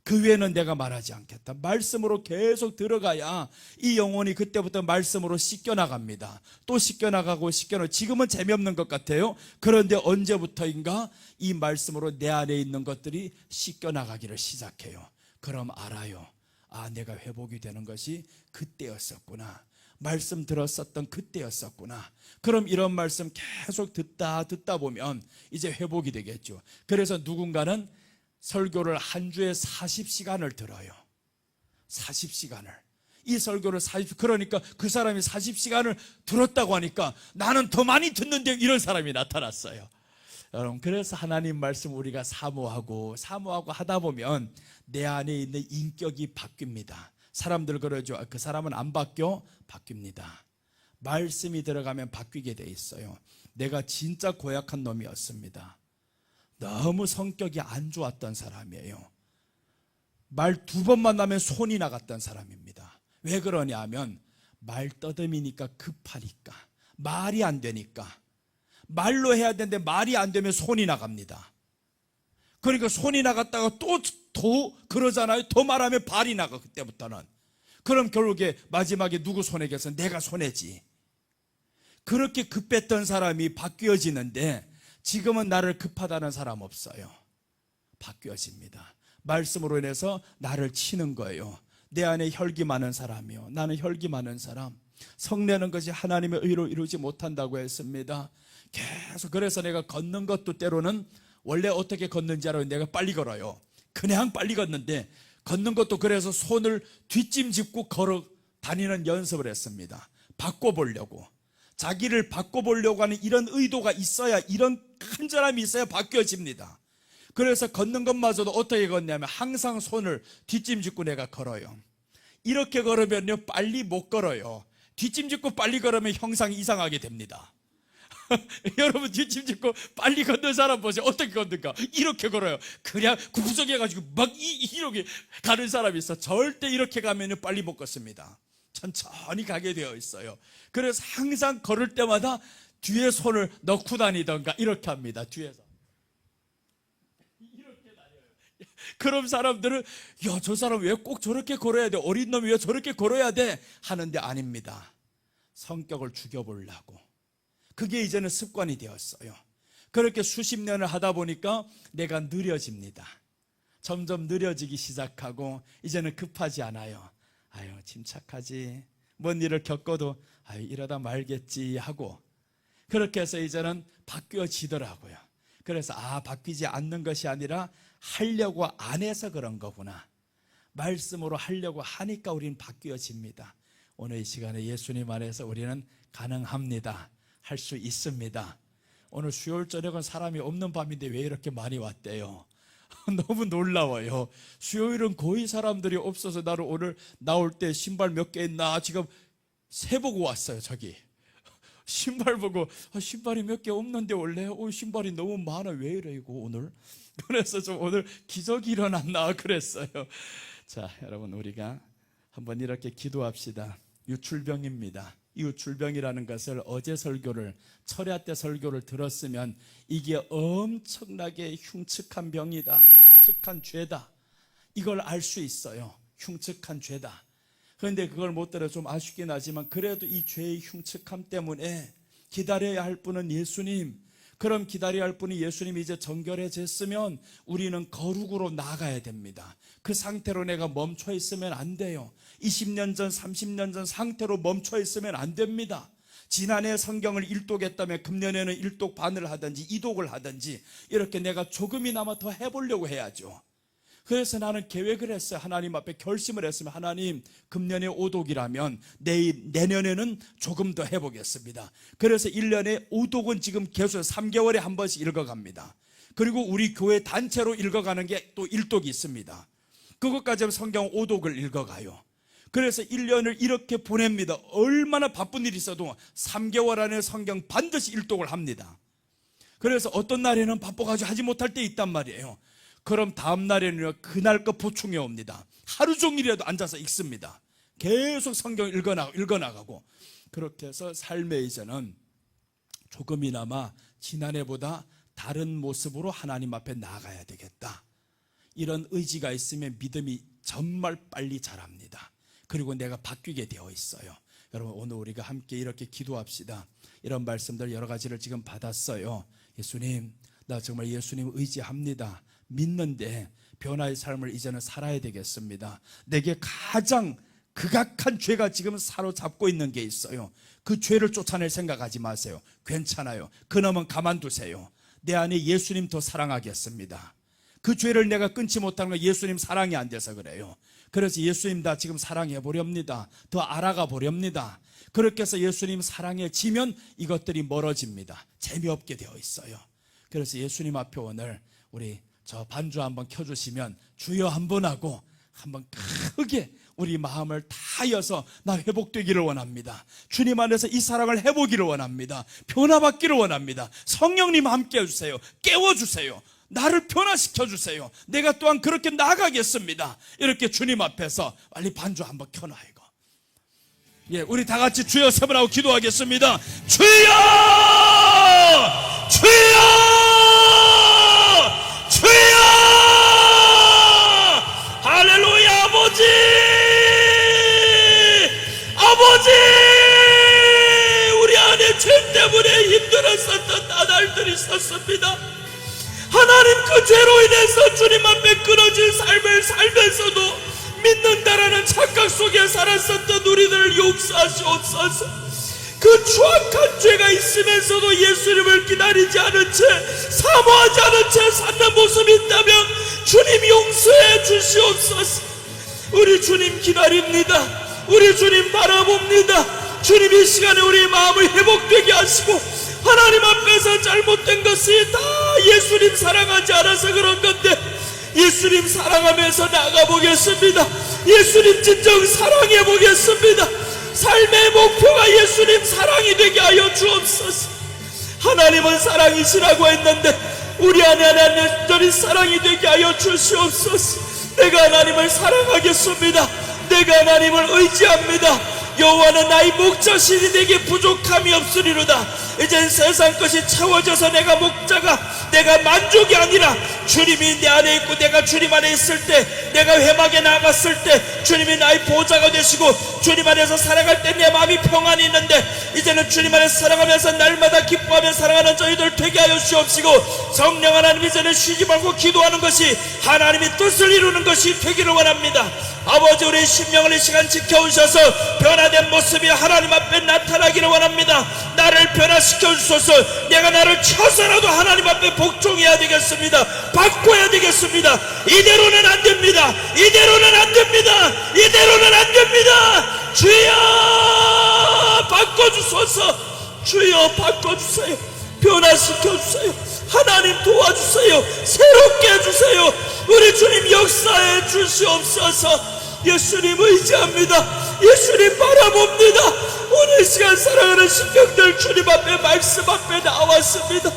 그 외에는 내가 말하지 않겠다. 말씀으로 계속 들어가야 이 영혼이 그때부터 말씀으로 씻겨나갑니다. 또 씻겨나가고 지금은 재미없는 것 같아요. 그런데 언제부터인가 이 말씀으로 내 안에 있는 것들이 씻겨나가기를 시작해요. 그럼 알아요. 아, 내가 회복이 되는 것이 그때였었구나. 말씀 들었었던 그때였었구나. 그럼 이런 말씀 계속 듣다 보면 이제 회복이 되겠죠. 그래서 누군가는 설교를 한 주에 40시간을 들어요. 40시간을. 이 설교를 그러니까 그 사람이 40시간을 들었다고 하니까 나는 더 많이 듣는데, 이런 사람이 나타났어요. 여러분, 그래서 하나님 말씀 우리가 사모하고 하다 보면 내 안에 있는 인격이 바뀝니다. 사람들 그러죠. 그 사람은 안 바뀌어? 바뀝니다. 말씀이 들어가면 바뀌게 돼 있어요. 내가 진짜 고약한 놈이었습니다. 너무 성격이 안 좋았던 사람이에요. 말 2번 만나면 손이 나갔던 사람입니다. 왜 그러냐 하면 말 떠듬이니까, 급하니까, 말이 안 되니까. 말로 해야 되는데 말이 안 되면 손이 나갑니다. 그러니까 손이 나갔다가 또 그러잖아요. 더 말하면 발이 나가. 그때부터는. 그럼 결국에 마지막에 누구 손에게서? 내가 손해지. 그렇게 급했던 사람이 바뀌어지는데 지금은 나를 급하다는 사람 없어요. 바뀌어집니다. 말씀으로 인해서 나를 치는 거예요. 내 안에 혈기 많은 사람이요, 나는 혈기 많은 사람. 성내는 것이 하나님의 의로 이루지 못한다고 했습니다. 계속. 그래서 내가 걷는 것도 때로는 원래 어떻게 걷는지 알아요? 내가 빨리 걸어요. 그냥 빨리 걷는데, 걷는 것도 그래서 손을 뒷짐짓고 걸어 다니는 연습을 했습니다. 바꿔보려고. 자기를 바꿔보려고 하는 이런 의도가 있어야, 이런 간절함이 있어야 바뀌어집니다. 그래서 걷는 것마저도 어떻게 걷냐면 항상 손을 뒷짐짓고 내가 걸어요. 이렇게 걸으면요 빨리 못 걸어요. 뒷짐짓고 빨리 걸으면 형상이 이상하게 됩니다. 여러분, 뒷짐짓고 빨리 걷는 사람 보세요. 어떻게 걷는가? 이렇게 걸어요. 그냥 구부정해가지고 막 이렇게 가는 사람이 있어. 절대 이렇게 가면 빨리 못 걷습니다. 천천히 가게 되어 있어요. 그래서 항상 걸을 때마다 뒤에 손을 넣고 다니던가 이렇게 합니다. 뒤에서 이렇게 다녀요. 그럼 사람들은 야, 저 사람 왜 꼭 저렇게 걸어야 돼? 어린 놈이 왜 저렇게 걸어야 돼? 하는데 아닙니다. 성격을 죽여보려고. 그게 이제는 습관이 되었어요. 그렇게 수십 년을 하다 보니까 내가 느려집니다. 점점 느려지기 시작하고 이제는 급하지 않아요. 아유, 침착하지. 뭔 일을 겪어도 아유, 이러다 말겠지 하고, 그렇게 해서 이제는 바뀌어지더라고요. 그래서 바뀌지 않는 것이 아니라 하려고 안 해서 그런 거구나. 말씀으로 하려고 하니까 우리는 바뀌어집니다. 오늘 이 시간에 예수님 안에서 우리는 가능합니다. 할 수 있습니다. 오늘 수요일 저녁은 사람이 없는 밤인데 왜 이렇게 많이 왔대요? 너무 놀라워요. 수요일은 거의 사람들이 없어서 나는 오늘 나올 때 신발 몇 개 있나 지금 세보고 왔어요. 저기 신발 보고 신발이 몇 개 없는데 원래 신발이 너무 많아. 왜 이래 이거 오늘? 그래서 좀 오늘 기적이 일어났나 그랬어요. 자, 여러분, 우리가 한번 이렇게 기도합시다. 유출병입니다. 이 유출병이라는 것을 어제 설교를, 철야 때 설교를 들었으면 이게 엄청나게 흉측한 병이다, 흉측한 죄다, 이걸 알 수 있어요. 흉측한 죄다. 그런데 그걸 못 들어 좀 아쉽긴 하지만 그래도 이 죄의 흉측함 때문에 기다려야 할 분은 예수님. 그럼 기다려야 할 분이 예수님이 이제 정결해졌으면 우리는 거룩으로 나가야 됩니다. 그 상태로 내가 멈춰 있으면 안 돼요. 20년 전, 30년 전 상태로 멈춰 있으면 안 됩니다. 지난해 성경을 일독했다면 금년에는 일독 반을 하든지 이독을 하든지 이렇게 내가 조금이나마 더 해보려고 해야죠. 그래서 나는 계획을 했어요. 하나님 앞에 결심을 했으면 하나님, 금년에 5독이라면 내년에는 조금 더 해보겠습니다. 그래서 1년에 5독은 지금 계속 3개월에 한 번씩 읽어갑니다. 그리고 우리 교회 단체로 읽어가는 게 또 1독이 있습니다. 그것까지 하면 성경 5독을 읽어가요. 그래서 1년을 이렇게 보냅니다. 얼마나 바쁜 일이 있어도 3개월 안에 성경 반드시 1독을 합니다. 그래서 어떤 날에는 바빠가지고 하지 못할 때 있단 말이에요. 그럼 다음 날에는 그날 거 보충해 옵니다. 하루 종일이라도 앉아서 읽습니다. 계속 성경 읽어나가고. 그렇게 해서 삶의 이제는 조금이나마 지난해보다 다른 모습으로 하나님 앞에 나아가야 되겠다. 이런 의지가 있으면 믿음이 정말 빨리 자랍니다. 그리고 내가 바뀌게 되어 있어요. 여러분, 오늘 우리가 함께 이렇게 기도합시다. 이런 말씀들 여러 가지를 지금 받았어요. 예수님, 나 정말 예수님 의지합니다. 믿는데 변화의 삶을 이제는 살아야 되겠습니다. 내게 가장 극악한 죄가 지금 사로잡고 있는 게 있어요. 그 죄를 쫓아낼 생각하지 마세요. 괜찮아요. 그놈은 가만두세요. 내 안에 예수님 더 사랑하겠습니다. 그 죄를 내가 끊지 못하는 건 예수님 사랑이 안 돼서 그래요. 그래서 예수님 다 지금 사랑해 보렵니다. 더 알아가 보렵니다. 그렇게 해서 예수님 사랑에 지면 이것들이 멀어집니다. 재미없게 되어 있어요. 그래서 예수님 앞에 오늘 우리 저 반주 한번 켜주시면 주여 한번 하고 한번 크게 우리 마음을 다여서 나 회복되기를 원합니다. 주님 안에서 이 사랑을 해보기를 원합니다. 변화받기를 원합니다. 성령님 함께 해주세요. 깨워주세요. 나를 변화시켜주세요. 내가 또한 그렇게 나가겠습니다. 이렇게 주님 앞에서 빨리 반주 한번 켜놔 이거. 예, 우리 다 같이 주여 세 번 하고 기도하겠습니다. 주여! 주여! 주여! 할렐루야! 아버지! 아버지! 우리 안에 죄 때문에 힘들었었던 나날들이 있었습니다. 하나님, 그 죄로 인해서 주님 앞에 끊어진 삶을 살면서도 믿는다라는 착각 속에 살았었던 우리들을 용서하시옵소서. 그 추악한 죄가 있으면서도 예수님을 기다리지 않은 채, 사모하지 않은 채 사는 모습이 있다면 주님 용서해 주시옵소서. 우리 주님 기다립니다. 우리 주님 바라봅니다. 주님 이 시간에 우리의 마음을 회복되게 하시고, 하나님 앞에서 잘못된 것이 다 예수님 사랑하지 않아서 그런 건데 예수님 사랑하면서 나가보겠습니다. 예수님 진정 사랑해 보겠습니다. 삶의 목표가 예수님 사랑이 되게 하여 주옵소서. 하나님은 사랑이시라고 했는데 우리 안에 하나님의 사랑이 되게 하여 주시옵소서. 내가 하나님을 사랑하겠습니다. 내가 하나님을 의지합니다. 여호와는 나의 목자시니 내게 부족함이 없으리로다. 이젠 세상 것이 채워져서 내가 만족이 아니라 주님이 내 안에 있고 내가 주님 안에 있을 때, 내가 회막에 나갔을 때 주님이 나의 보좌가 되시고 주님 안에서 살아갈 때 내 마음이 평안이 있는데, 이제는 주님 안에서 살아가면서 날마다 기뻐하며 살아가는 저희들 되게 하여 주옵시고, 성령 하나님 이제는 쉬지 말고 기도하는 것이 하나님의 뜻을 이루는 것이 되기를 원합니다. 아버지, 우리의 심령을 이 시간 지켜주셔서 변화된 모습이 하나님 앞에 나타나기를 원합니다. 나를 변화시켜 주소서. 내가 나를 쳐서라도 하나님 앞에 복종해야 되겠습니다. 바꿔야 되겠습니다. 이대로는 안 됩니다. 이대로는 안 됩니다. 이대로는 안 됩니다. 주여 바꿔주소서. 주여 바꿔주세요. 변화시켜주세요. 하나님 도와주세요. 새롭게 해주세요. 우리 주님 역사해 주시옵소서. 예수님 의지합니다. 예수님 바라봅니다. 오늘 시간 사랑하는 신령들 주님 앞에 말씀 앞에 나왔습니다.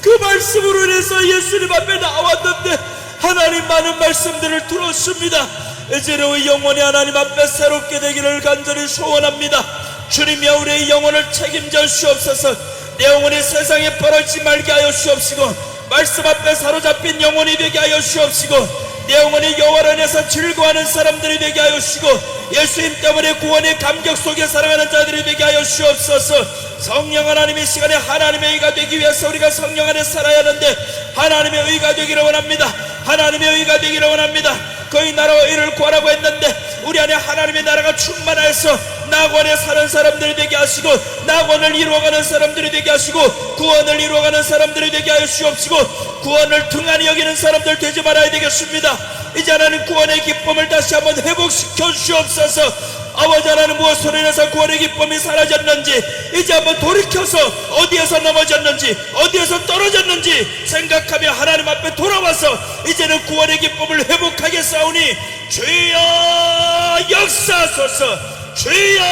그 말씀으로 인해서 예수님 앞에 나왔는데 하나님 많은 말씀들을 들었습니다. 이제는 우리 영혼이 하나님 앞에 새롭게 되기를 간절히 소원합니다. 주님이여 우리의 영혼을 책임져 주시옵소서. 내 영혼이 세상에 벌어지지 말게 하여 주옵시고, 말씀 앞에 사로잡힌 영혼이 되게 하여 주옵시고, 내 영혼이 여호와를 인해서 즐거워하는 사람들이 되게 하여 주시고, 예수님 때문에 구원의 감격 속에 살아가는 자들이 되게 하여 주옵소서. 성령 하나님의 시간에 하나님의 의가 되기 위해서 우리가 성령 안에 살아야 하는데 하나님의 의가 되기를 원합니다. 하나님의 의가 되기를 원합니다. 그의 나라와 의를 구하라고 했는데 우리 안에 하나님의 나라가 충만하여서 낙원에 사는 사람들이 되게 하시고, 낙원을 이루어가는 사람들이 되게 하시고, 구원을 이루어가는 사람들이 되게 하여 주옵시고, 구원을 등한히 여기는 사람들 되지 말아야 되겠습니다. 이제 하나님 구원의 기쁨을 다시 한번 회복시켜 주시옵소서. 아버지 하나님, 무엇으로 인해서 구원의 기쁨이 사라졌는지 이제 한번 돌이켜서 어디에서 넘어졌는지 어디에서 떨어졌는지 생각하며 하나님 앞에 돌아와서 이제는 구원의 기쁨을 회복하게 싸우니 주여 역사하소서. 주여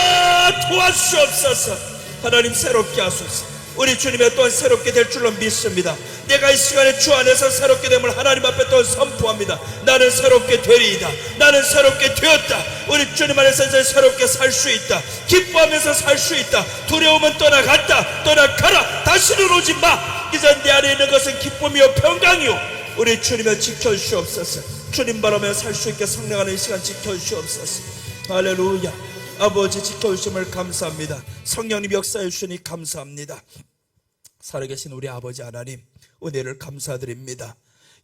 도와주시옵소서. 하나님 새롭게 하소서. 우리 주님의 또한 새롭게 될 줄로 믿습니다. 내가 이 시간에 주 안에서 새롭게 됨을 하나님 앞에 또한 선포합니다. 나는 새롭게 되리이다. 나는 새롭게 되었다. 우리 주님 안에서 이제 새롭게 살 수 있다. 기뻐하면서 살 수 있다. 두려움은 떠나갔다. 떠나가라. 다시는 오지 마. 이제 내 안에 있는 것은 기쁨이요 평강이요. 우리 주님을 지켜주시옵소서. 주님 바라며 살 수 있게 성령하는 이 시간 지켜주시옵소서. 할렐루야. 아버지 지켜주심을 감사합니다. 성령님 역사해 주시니 감사합니다. 살아계신 우리 아버지 하나님 은혜를 감사드립니다.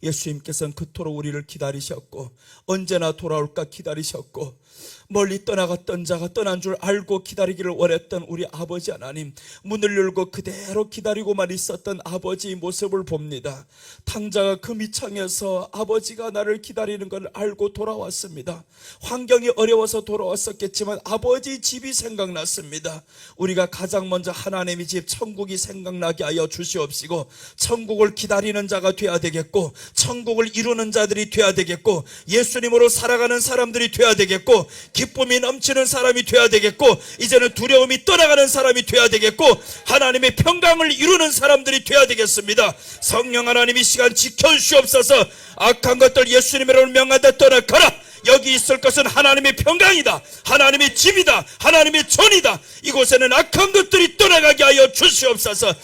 예수님께서는 그토록 우리를 기다리셨고 언제나 돌아올까 기다리셨고 멀리 떠나갔던 자가 떠난 줄 알고 기다리기를 원했던 우리 아버지 하나님, 문을 열고 그대로 기다리고만 있었던 아버지의 모습을 봅니다. 탕자가 그 밑창에서 아버지가 나를 기다리는 걸 알고 돌아왔습니다. 환경이 어려워서 돌아왔었겠지만 아버지 집이 생각났습니다. 우리가 가장 먼저 하나님의 집 천국이 생각나게 하여 주시옵시고 천국을 기다리는 자가 되어야 되겠고 천국을 이루는 자들이 되어야 되겠고 예수님으로 살아가는 사람들이 되어야 되겠고 기쁨이 넘치는 사람이 되어야 되겠고 이제는 두려움이 떠나가는 사람이 되어야 되겠고 하나님의 평강을 이루는 사람들이 되어야 되겠습니다. 성령 하나님 이 시간 지켜주시옵소서. 악한 것들 예수님으로 명하다 떠나가라. 여기 있을 것은 하나님의 평강이다. 하나님의 집이다. 하나님의 전이다. 이곳에는 악한 것들이 떠나가게 하여 주시옵소서.